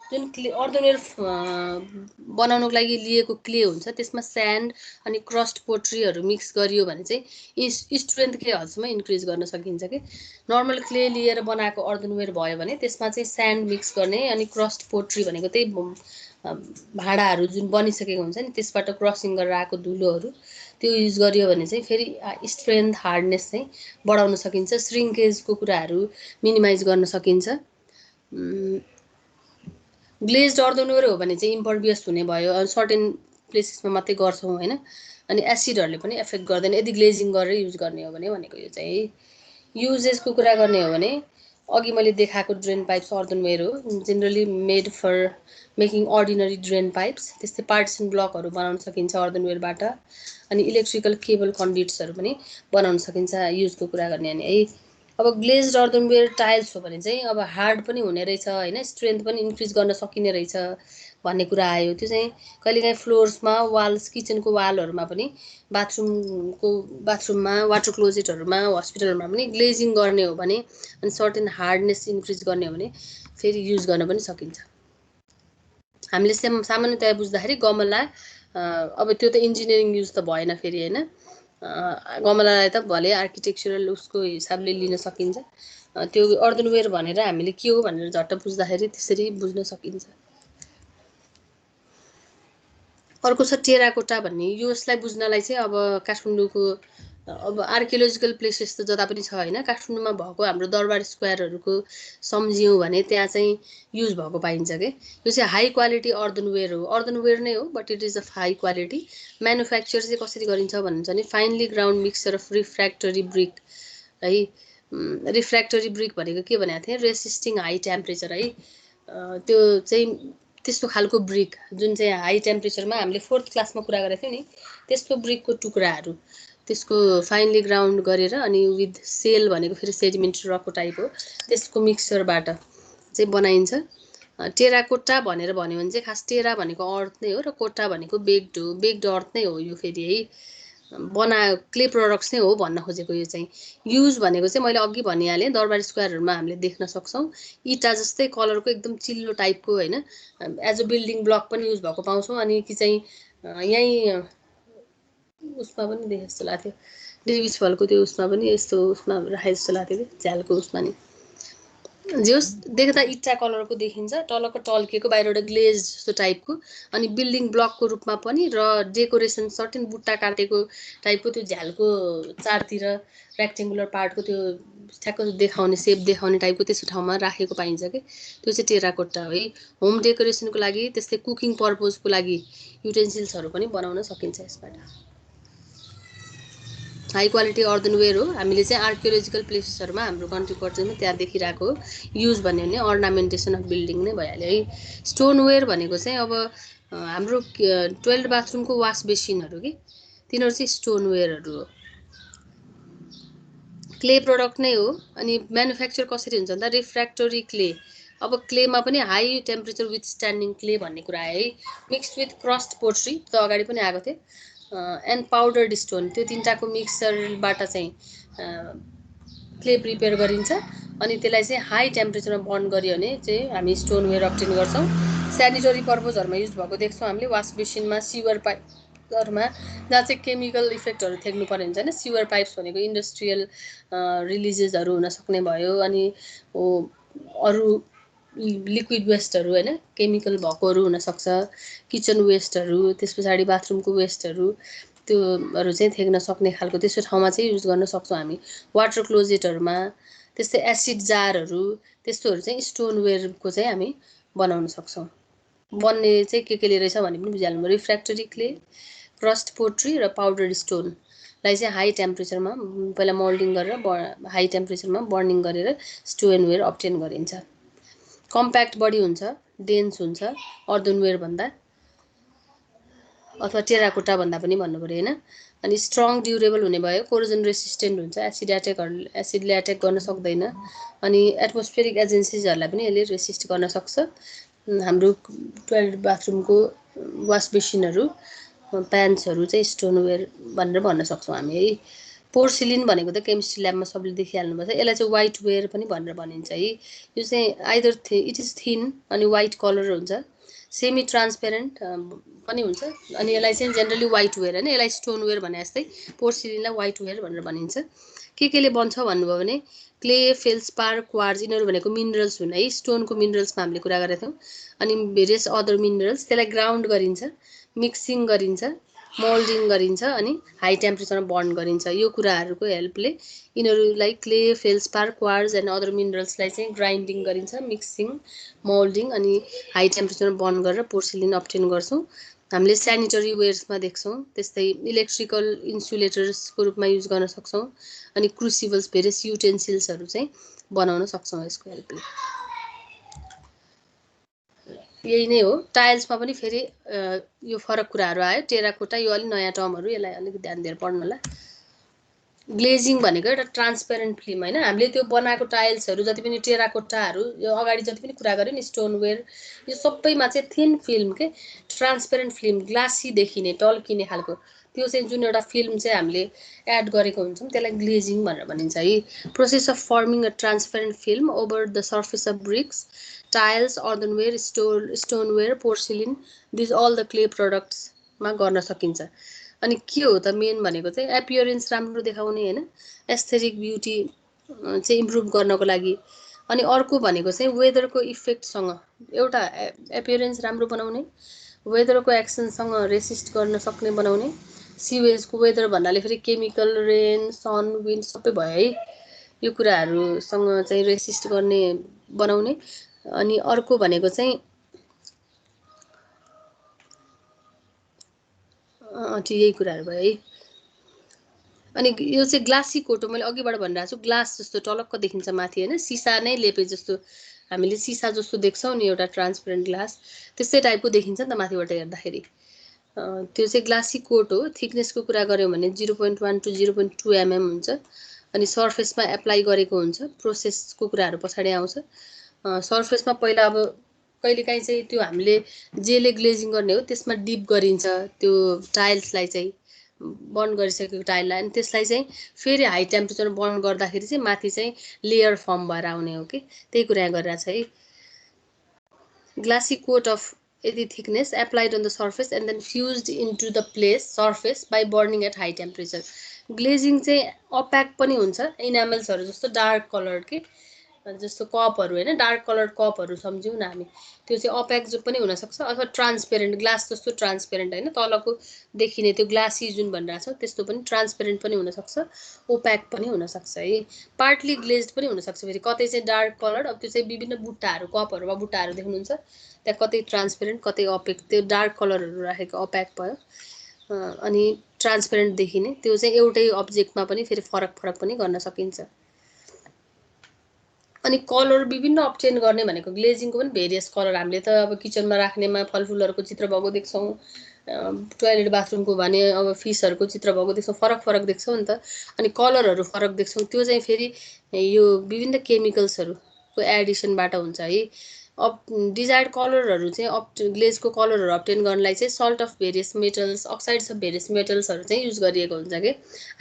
जुन अर्दनवेयर बनाउनको लागि लिएको क्ले हुन्छ त्यसमा स्यान्ड अनि क्रस्ट पोट्रीहरू मिक्स गरियो भने चाहिँ स्ट्रेन्थ के हदसम्म इन्क्रिज गर्न सकिन्छ कि। नर्मल क्ले लिएर बनाएको अर्दनवेयर भयो भने त्यसमा चाहिँ स्यान्ड मिक्स गर्ने अनि क्रस्ट पोट्री भनेको त्यही भाँडाहरू जुन बनिसकेको हुन्छ नि त्यसबाट क्रसिङ गरेर आएको धुलोहरू त्यो युज गरियो भने चाहिँ फेरि स्ट्रेन्थ, हार्डनेस चाहिँ बढाउन सकिन्छ। श्रिङ्केजको कुराहरू मिनिमाइज गर्न सकिन्छ। ग्लेज्ड अर्दनवेयर हो भने चाहिँ इम्पर्भियस हुने भयो, सर्टेन प्लेसेसमा मात्रै गर्छौँ होइन, अनि एसिडहरूले पनि एफेक्ट गर्दैन यदि ग्लेजिङ गरेर युज गर्ने हो भने। भनेको यो चाहिँ युजेसको कुरा गर्ने हो भने अघि मैले देखाएको ड्रेन पाइप्स अर्दनवेयर हो, generally made for making ordinary drain pipes. त्यस्तै पार्टिसन ब्लकहरू बनाउन सकिन्छ अर्दनवेयरबाट। अनि इलेक्ट्रिकल केबल कन्ड्युट्सहरू पनि बनाउन सकिन्छ युजको कुरा गर्ने भने है। अब ग्लेज्ड अर्दनवेयर टाइल्स हो भने चाहिँ अब हार्ड पनि हुने रहेछ होइन, स्ट्रेन्थ पनि इन्क्रिज गर्न सकिने रहेछ भन्ने कुरा आयो। त्यो चाहिँ कहिलेकाहीँ फ्लोर्समा, वाल्स, किचनको वालहरूमा पनि, बाथरुममा, वाटर क्लोजेटहरूमा, हस्पिटलहरूमा पनि ग्लेजिङ गर्ने हो भने अनि सर्टेन हार्डनेस इन्क्रिज गर्ने हो भने फेरि युज गर्न पनि सकिन्छ। हामीले सामान्यतया बुझ्दाखेरि गमला, अब त्यो त इन्जिनियरिङ युज त भएन फेरि होइन, गमलालाई त भले आर्किटेक्चरल उसको हिसाबले लिन सकिन्छ। त्यो अर्दनवेयर भनेर हामीले के हो भनेर झट्ट बुझ्दाखेरि त्यसरी बुझ्न सकिन्छ। अर्को छ टेराकोटा भन्ने, यसलाई बुझ्नलाई चाहिँ अब काठमाडौँको अब आर्कियोलोजिकल प्लेसेस त जता पनि छ होइन, काठमाडौँमा भएको हाम्रो दरबार स्क्वायरहरूको सम्झियौँ भने त्यहाँ चाहिँ युज भएको पाइन्छ कि। यो चाहिँ हाई क्वालिटी अर्दनवेयर हो, अर्दनवेयर नै हो but it is of high quality. Manufacture चाहिँ कसरी गरिन्छ भन्छ भने finally ground mixture of refractory brick है। रिफ्र्याक्टरी ब्रिक भनेको के भनेको थिएँ, रेसिस्टिङ हाई टेम्परेचर है। त्यो चाहिँ त्यस्तो खालको ब्रिक जुन चाहिँ हाई टेम्परेचरमा हामीले 4th क्लासमा कुरा गरेको थियौँ नि त्यस्तो ब्रिकको टुक्राहरू त्यसको फाइनली ग्राउन्ड गरेर अनि विथ सेल भनेको फेरि सेडिमेन्ट्री रकको टाइप हो त्यसको मिक्सचरबाट चाहिँ बनाइन्छ। टेराकोटा भनेर भन्यो भने चाहिँ खास टेरा भनेको अर्थ नै हो र कोटा भनेको बेग्ड हो, बेग्ड अर्थ नै हो यो फेरि है। क्ले प्रडक्ट्स नै हो भन्न खोजेको। यो चाहिँ युज भनेको चाहिँ मैले अघि भनिहालेँ, दरबार स्क्वायरहरूमा हामीले देख्न सक्छौँ इटा जस्तै कलरको एकदम चिल्लो टाइपको होइन, एज अ बिल्डिङ ब्लक पनि युज भएको पाउँछौँ। अनि कि चाहिँ यहीँ उसमा पनि देखे जस्तो लाग्थ्यो, डेभिस फलको त्यो उसमा पनि यस्तो उसमा राखे जस्तो लाग्थ्यो कि झ्यालको उसमा नि। जे होस्, देख्दा इट्टा कलरको देखिन्छ, टलको टल्किएको, बाहिरबाट ग्लेज जस्तो टाइपको, अनि बिल्डिङ ब्लकको रूपमा पनि, र डेकोरेसन सर्टेन बुट्टा काटेको टाइपको त्यो झ्यालको चारतिर रेक्टेङ्गुलर पार्टको त्यो ठ्याक्क देखाउने सेप देखाउने टाइपको त्यस्तो ठाउँमा राखेको पाइन्छ कि त्यो चाहिँ टेराकोट्टा हो है। होम डेकोरेसनको लागि, त्यस्तै कुकिङ पर्पजको लागि युटेन्सिल्सहरू पनि बनाउन सकिन्छ यसबाट। हाई क्वालिटी अर्दनवेयर हो। हामीले चाहिँ आर्कियोलोजिकल प्लेसेसहरूमा हाम्रो कन्ट्री कल्चरमा त्यहाँ देखिरहेको हो। युज भन्यो भने अर्नामेन्टेसन अफ बिल्डिङ नै भइहाल्यो है। स्टोनवेयर भनेको चाहिँ अब हाम्रो टोइलेट बाथरुमको वास बेसिनहरू कि तिनीहरू चाहिँ स्टोनवेयरहरू हो। क्ले प्रडक्ट नै हो। अनि म्यानुफ्याक्चर कसरी हुन्छ भन्दा रिफ्र्याक्टोरी क्ले। अब क्लेमा पनि high temperature with standing clay भन्ने कुरा आयो है। मिक्स्ड विथ क्रस्ट पोट्री त अगाडि पनि आएको थियो, एन्ड पाउडर्ड स्टोन, त्यो तिनटाको मिक्सरबाट चाहिँ क्ले प्रिपेयर गरिन्छ। अनि त्यसलाई चाहिँ हाई टेम्परेचरमा बर्न गरियो भने चाहिँ हामी स्टोनवेयर अब्टेन गर्छौँ। सेनिटरी पर्पजहरूमा युज भएको देख्छौँ हामीले, वास बेसिनमा, सिवर पाइपहरूमा, जहाँ चाहिँ केमिकल इफेक्टहरू थ्याक्नु पर्ने हुन्छ होइन। सिवर पाइप्स भनेको इन्डस्ट्रियल रिलिजेसहरू हुनसक्ने भयो, अनि अरू लिक्विड वेस्टहरू होइन, केमिकल भएकोहरू हुनसक्छ, किचन वेस्टहरू, त्यस पछाडि बाथरुमको वेस्टहरू, त्योहरू चाहिँ थ्याक्न सक्ने खालको त्यस्तो ठाउँमा चाहिँ युज गर्न सक्छौँ हामी। वाटर क्लोजेटहरूमा, त्यस्तै एसिड जारहरू, त्यस्तोहरू चाहिँ स्टोनवेयरको चाहिँ हामी बनाउन सक्छौँ। बन्ने चाहिँ के रहेछ भने पनि बुझिहाल्नु। रिफ्र्याक्टरी क्ले, क्रस्ट पोट्री र पाउडर स्टोनलाई चाहिँ हाई टेम्परेचरमा पहिला मोल्डिङ गरेर हाई टेम्परेचरमा बर्निङ गरेर स्टोनवेयर अब्टेन गरिन्छ। कम्प्याक्ट बडी हुन्छ, डेन्स हुन्छ अर्दनवेयर भन्दा, अथवा टेराकोटा भन्दा पनि भन्नु पऱ्यो होइन। अनि स्ट्रङ ड्युरेबल हुने भयो, कोरोजन रेसिस्टेन्ट हुन्छ, एसिडले एट्याक गर्न सक्दैन, अनि एटमोस्फेरिक एजेन्सिजहरूलाई पनि यसले रेसिस्ट गर्न सक्छ। हाम्रो टोइलेट बाथरुमको वास बेसिनहरू, प्यान्ट्सहरू चाहिँ स्टोनवेयर भनेर भन्न सक्छौँ हामी है। पोर्सिलिन भनेको त केमिस्ट्री ल्याबमा सबले देखिहाल्नुपर्छ। यसलाई चाहिँ वाइट वेयर पनि भनेर भनिन्छ है। यो चाहिँ आइदर इट इज थिन अनि वाइट कलर हुन्छ, सेमी ट्रान्सपेरेन्ट पनि हुन्छ, अनि यसलाई चाहिँ जेनरली वाइट वेयर होइन, यसलाई स्टोनवेयर भने जस्तै पोर्सिलिनलाई वाइट वेयर भनेर भनिन्छ। के बन्छ भन्नुभयो भने क्ले, फेल्सपार, क्वार्ज, यिनीहरू भनेको मिनरल्स हुन् है। स्टोनको मिनरल्समा हामीले कुरा गरेका थियौँ। अनि भेरियस अदर मिनरल्स, त्यसलाई ग्राउन्ड गरिन्छ, मिक्सिङ गरिन्छ, मोल्डिङ गरिन्छ, अनि हाई टेम्परेचरमा बर्न गरिन्छ। यो कुराहरूको हेल्पले यिनीहरूलाई clay, feldspar, quartz and other मिनरल्सलाई चाहिँ ग्राइन्डिङ गरिन्छ, मिक्सिङ, मोल्डिङ, अनि हाई टेम्परेचरमा बर्न गरेर पोर्सिलिन अब्टेन गर्छौँ। हामीले सेनिटरी वेयर्समा देख्छौँ। त्यस्तै इलेक्ट्रिकल इन्सुलेटर्सको रूपमा युज गर्न सक्छौँ, अनि क्रुसिबल्स, भेरियस युटेन्सिल्सहरू चाहिँ बनाउन सक्छौँ यसको हेल्पले। यही नै हो। टाइल्समा पनि फेरि यो फरक कुराहरू आयो। टेराकोटा यो अलिक नयाँ टर्महरू, यसलाई अलिक ध्यान दिएर पढ्नु होला। ग्लेजिङ भनेको एउटा ट्रान्सपेरेन्ट फिल्म होइन। हामीले त्यो बनाएको टाइल्सहरू जति पनि टेराकोट्टाहरू, यो अगाडि जति पनि कुरा गऱ्यो नि स्टोनवेयर, यो सबैमा चाहिँ थिन फिल्म के ट्रान्सपेरेन्ट फिल्म, ग्लासी देखिने, टल्किने खालको त्यो चाहिँ जुन एउटा फिल्म चाहिँ हामीले एड गरेको हुन्छौँ त्यसलाई ग्लेजिङ भनेर भनिन्छ है। Process of forming a transparent film over the surface of bricks, tiles, earthenware, stoneware, porcelain, these all the clay प्रडक्ट्समा गर्न सकिन्छ। अनि के हो त मेन भनेको चाहिँ एपियरेन्स राम्रो देखाउने होइन, एस्थेटिक ब्युटी चाहिँ इम्प्रुभ गर्नको लागि। अनि अर्को भनेको चाहिँ वेदरको इफेक्टसँग, एउटा एपियरेन्स राम्रो बनाउने, वेदरको एक्सनसँग रेसिस्ट गर्न सक्ने बनाउने। सिवेजको वेदर भन्नाले फेरि केमिकल, रेन, सन, विन्ड सबै भयो है। यो कुराहरूसँग चाहिँ रेसिस्ट गर्ने बनाउने। अनि अर्को भनेको चाहिँ यही कुराहरू भयो है। अनि यो चाहिँ ग्लासी कोट हो, मैले अघिबाट भनिरहेको छु, ग्लास जस्तो टलक्क देखिन्छ माथि होइन, सिसा नै लेपे जस्तो, हामीले सिसा जस्तो देख्छौँ नि एउटा ट्रान्सपेरेन्ट ग्लास, त्यस्तै टाइपको देखिन्छ नि त माथिबाट हेर्दाखेरि। त्यो चाहिँ ग्लासी कोट हो। थिकनेसको कुरा गऱ्यौँ भने 0.1 to 0.2 mm हुन्छ, अनि सर्फेसमा एप्लाई गरेको हुन्छ। प्रोसेसको कुराहरू पछाडि आउँछ। सर्फेसमा पहिला अब कहिलेकाहीँ चाहिँ त्यो हामीले जेले ग्लेजिङ गर्ने हो त्यसमा डिप गरिन्छ त्यो टाइल्सलाई चाहिँ, बर्न गरिसकेको टाइललाई, अनि त्यसलाई चाहिँ फेरि हाई टेम्परेचरमा बर्न गर्दाखेरि चाहिँ माथि चाहिँ लेयर फर्म भएर आउने हो कि, त्यही कुरा यहाँ गरिरहेको छ है। ग्लासी कोट अफ यदि thickness applied on the surface and then fused into the place surface by burning at high temperature. Glazing चाहिँ अप्याक पनि हुन्छ, इनामल्सहरू जस्तो डार्क कलर के जस्तो कपहरू होइन, डार्क कलर कपहरू सम्झौँ न हामी, त्यो चाहिँ अप्याक जो पनि हुनसक्छ अथवा ट्रान्सपेरेन्ट ग्लास जस्तो ट्रान्सपेरेन्ट होइन, तलको देखिने त्यो ग्लासी जुन भनिरहेको छ त्यस्तो पनि ट्रान्सपेरेन्ट पनि हुनसक्छ, ओप्याक पनि हुनसक्छ है। पार्टली ग्लेज्ड पनि हुनसक्छ फेरि, कतै चाहिँ डार्क कलर, अब त्यो चाहिँ विभिन्न बुट्टाहरू कपहरूमा बुट्टाहरू देख्नुहुन्छ त्यहाँ कतै ट्रान्सपेरेन्ट कतै अपेक, त्यो डार्क कलरहरू राखेको अप्याक भयो, अनि ट्रान्सपेरेन्ट देखिने त्यो चाहिँ एउटै अब्जेक्टमा पनि फेरि फरक पनि गर्न सकिन्छ। अनि कलर विभिन्न अब्टेन गर्ने भनेको ग्लेजिङको पनि भेरियस कलर, हामीले त अब किचनमा राख्नेमा फलफुलहरूको चित्र भएको देख्छौँ, टोयलेट बाथरुमको भने अब फिसहरूको चित्र भएको देख्छौँ, फरक देख्छौँ नि त, अनि कलरहरू फरक देख्छौँ, त्यो चाहिँ फेरि यो विभिन्न केमिकल्सहरूको एडिसनबाट हुन्छ है। डिजायर्ड कलरहरू चाहिँ ग्लेजको कलरहरू अब्टेन गर्नलाई चाहिँ salt of various metals, oxides of various मेटल्सहरू चाहिँ युज गरिएको हुन्छ कि,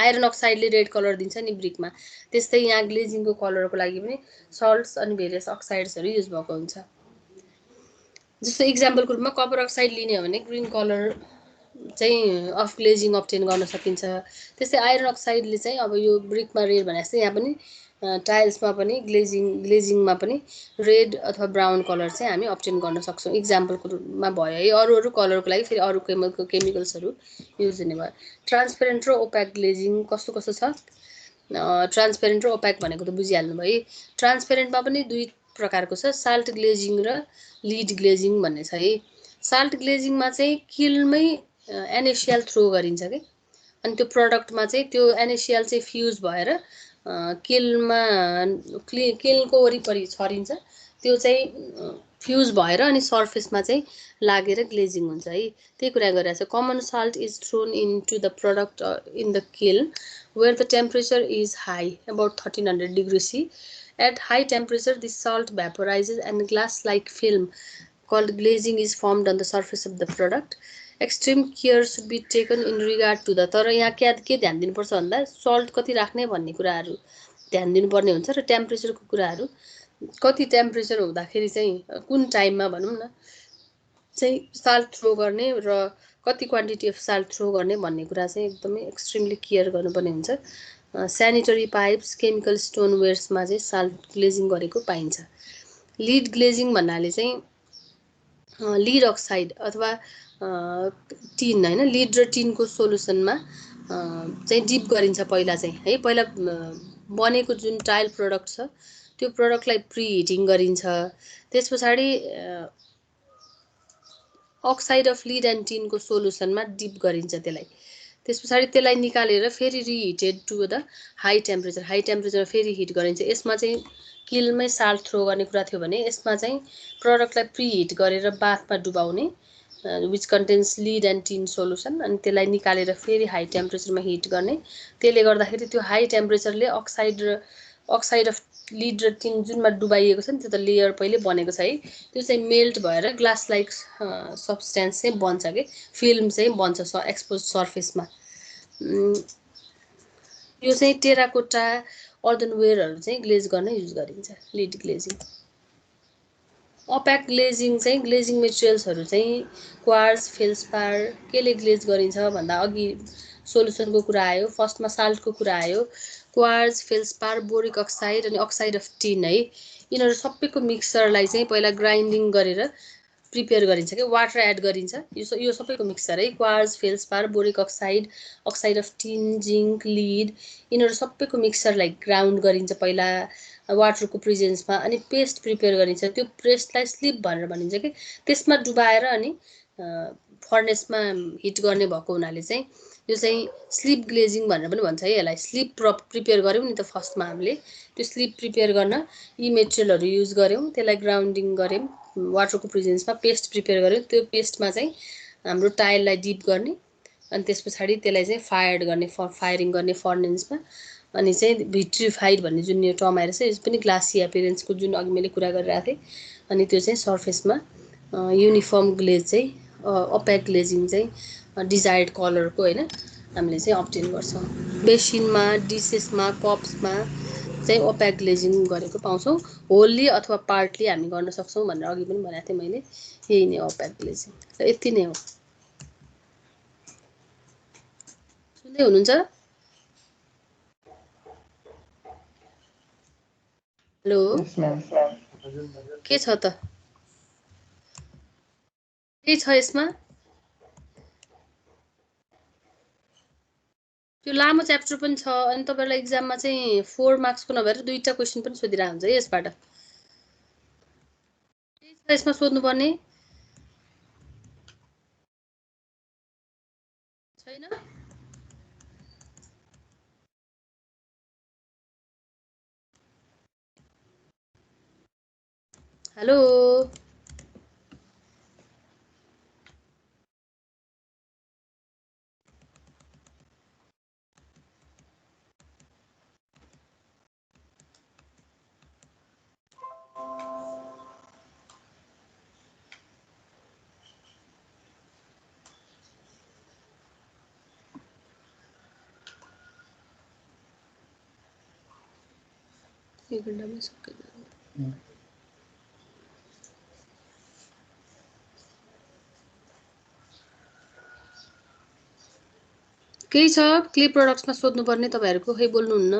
आइरन अक्साइडले रेड कलर दिन्छ नि ब्रिकमा, त्यस्तै यहाँ ग्लेजिङको कलरको लागि पनि सल्ट्स अनि भेरियस अक्साइड्सहरू युज भएको हुन्छ। जस्तो इक्जाम्पलको रूपमा कपर अक्साइड लिने हो भने ग्रिन कलर चाहिँ अफ ग्लेजिङ अब्टेन गर्न सकिन्छ। त्यस्तै आइरन अक्साइडले चाहिँ अब यो ब्रिकमा रेड भने जस्तै यहाँ पनि टाइल्समा पनि ग्लेजिङमा पनि रेड अथवा ब्राउन कलर चाहिँ हामी अब्टेन गर्न सक्छौँ, इक्जाम्पलको रूपमा भयो है। अरू कलरको लागि फेरि अरू केमिकल्सहरू युज हुने भयो। ट्रान्सपेरेन्ट र ओप्याक ग्लेजिङ कस्तो छ, ट्रान्सपेरेन्ट र ओप्याक भनेको त बुझिहाल्नु भयो। ट्रान्सपेरेन्टमा पनि दुई प्रकारको छ, साल्ट ग्लेजिङ र लिड ग्लेजिङ भन्ने छ है। साल्ट ग्लेजिङमा चाहिँ किलमै एनएसिएल थ्रो गरिन्छ कि, अनि त्यो प्रडक्टमा चाहिँ त्यो एनएसिएल चाहिँ फ्युज भएर किलको वरिपरि छरिन्छ, त्यो चाहिँ फ्युज भएर अनि सर्फेसमा चाहिँ लागेर ग्लेजिङ हुन्छ है, त्यही कुरा गरिरहेको छ। Common salt is thrown into the product in the kiln where the temperature is high, about 1300 degrees C. At high temperature, the salt vaporizes and glass-like film called glazing is formed on the surface of the product. Extreme care should be taken in regard to the, तर यहाँ के ध्यान दिनुपर्छ भन्दा salt कति राख्ने भन्ने कुराहरू ध्यान दिनुपर्ने हुन्छ र टेम्परेचरको कुराहरू कति टेम्परेचर हुँदाखेरि चाहिँ कुन टाइममा भनौँ न चाहिँ साल्ट थ्रो गर्ने र कति क्वान्टिटी अफ साल्ट थ्रो गर्ने भन्ने कुरा चाहिँ एकदमै एक्सट्रिमली केयर गर्नुपर्ने हुन्छ। सेनिटरी पाइप्स, केमिकल स्टोनवेयर्समा चाहिँ साल्ट ग्लेजिङ गरेको पाइन्छ। लिड ग्लेजिङ भन्नाले चाहिँ लिड अक्साइड अथवा टिन होइन, लिड र टिनको सोलुसनमा चाहिँ डिप गरिन्छ पहिला चाहिँ है। पहिला बनेको जुन टाइल प्रडक्ट छ त्यो प्रडक्टलाई प्रिहिटिङ गरिन्छ, त्यस पछाडि अक्साइड अफ लिड एन्ड टिनको सोलुसनमा डिप गरिन्छ त्यसलाई, त्यस पछाडि त्यसलाई निकालेर फेरि रिहिटेड टु द हाई टेम्परेचर फेरि हिट गरिन्छ। यसमा चाहिँ किलमै साल्ट थ्रो गर्ने कुरा थियो भने यसमा चाहिँ प्रडक्टलाई प्रिहिट गरेर बाथमा डुबाउने which contains lead and tin solution, अनि त्यसलाई निकालेर फेरि हाई टेम्परेचरमा हिट गर्ने। त्यसले गर्दाखेरि त्यो हाई टेम्परेचरले अक्साइड अफ लिड र टिन जुनमा डुबाइएको छ नि त्यो त लेयर पहिले बनेको छ है, त्यो चाहिँ मेल्ट भएर ग्लास लाइक सब्सटेन्स चाहिँ बन्छ कि, फिल्म चाहिँ बन्छ एक्सपोज सर्फेसमा। यो चाहिँ टेराकोटा अर्दनवेयरहरू चाहिँ ग्लेज गर्न युज गरिन्छ, लिड ग्लेजिङ। अप्याक ग्लेजिङ चाहिँ ग्लेजिङ मेटेरियल्सहरू चाहिँ क्वार्ट्ज, फेल्सपार केले ग्लेज गरिन्छ भन्दा अघि सोलुसनको कुरा आयो, फर्स्टमा साल्टको कुरा आयो, क्वार्ट्ज, फेल्सपार, बोरिक अक्साइड अनि अक्साइड अफ टिन है, यिनीहरू सबैको मिक्सरलाई चाहिँ पहिला ग्राइन्डिङ गरेर प्रिपेयर गरिन्छ कि, वाटर एड गरिन्छ, यो सबैको मिक्सर है, quartz, felspar, boric oxide, oxide of tin, zinc, lead, यिनीहरू सबैको मिक्सरलाई ग्राउन्ड गरिन्छ पहिला वाटरको प्रेजेन्समा, अनि पेस्ट प्रिपेयर गरिन्छ, त्यो पेस्टलाई स्लिप भनेर भनिन्छ कि, त्यसमा डुबाएर अनि फर्नेसमा हिट गर्ने भएको हुनाले चाहिँ यो चाहिँ स्लिप ग्लेजिङ भनेर पनि भन्छ है यसलाई। स्लिप प्रिपेयर गऱ्यौँ नि त फर्स्टमा हामीले, त्यो स्लिप प्रिपेयर गर्न यी मेटेरियलहरू युज गऱ्यौँ, त्यसलाई ग्राउन्डिङ गऱ्यौँ वाटरको प्रेजेन्समा, पेस्ट प्रिपेयर गऱ्यौँ, त्यो पेस्टमा चाहिँ हाम्रो टाइललाई डिप गर्ने अनि त्यस पछाडि त्यसलाई चाहिँ फायरिङ गर्ने फर्नेसमा, अनि चाहिँ भिट्रिफाइड भन्ने जुन यो टर्म आएर छ, यो पनि ग्लासी एपियरेन्सको जुन अघि मैले कुरा गरिरहेको थिएँ, अनि त्यो चाहिँ सर्फेसमा युनिफर्म ग्लेज चाहिँ अप्याक ग्लेजिङ चाहिँ डिजायर्ड कलरको होइन हामीले चाहिँ अब्टेन गर्छौँ। बेसिनमा, डिसेसमा, कप्समा चाहिँ ओप्याक ग्लेजिङ गरेको पाउँछौँ। होल्ली अथवा पार्टली हामी गर्न सक्छौँ भनेर अघि पनि भनेको थिएँ मैले। यही नै ओप्याक ग्लेजिङ र यति नै हो। सुन्दै हुनुहुन्छ? हेलो, के छ त? के छ यसमा? त्यो लामो च्याप्टर पनि छ अनि तपाईँलाई इक्जाममा चाहिँ 4 मार्क्सको नभएर 2टा क्वेसन पनि सोधिरहेको हुन्छ है यसबाट। के छ यसमा सोध्नुपर्ने? छैन? हेलो, एक घन्टामै सकिन्छ। केही छ क्ले प्रडक्ट्समा सोध्नुपर्ने तपाईँहरूको? खै बोल्नुहुन्न?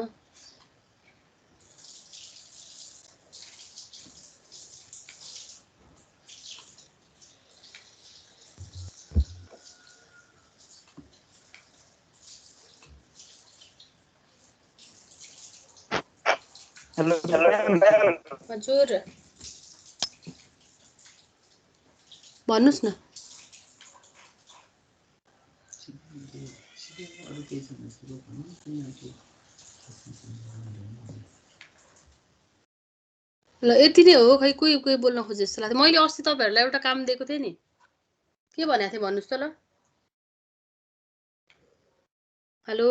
हजुर, भन्नुहोस् न। ल यति नै हो। खै कोही कोही बोल्न खोजे जस्तो लाग्छ। मैले अस्ति तपाईँहरूलाई एउटा काम दिएको थिएँ नि, के भनेको थिएँ भन्नुहोस् त ल। हेलो,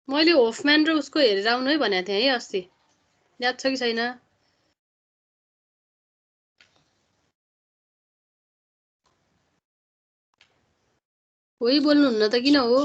मैले होफम्यान र उसको हेरेर आउनु है भनेको थिएँ है अस्ति, याद छ कि छैन? कोही बोल्नुहुन्न त किन हो?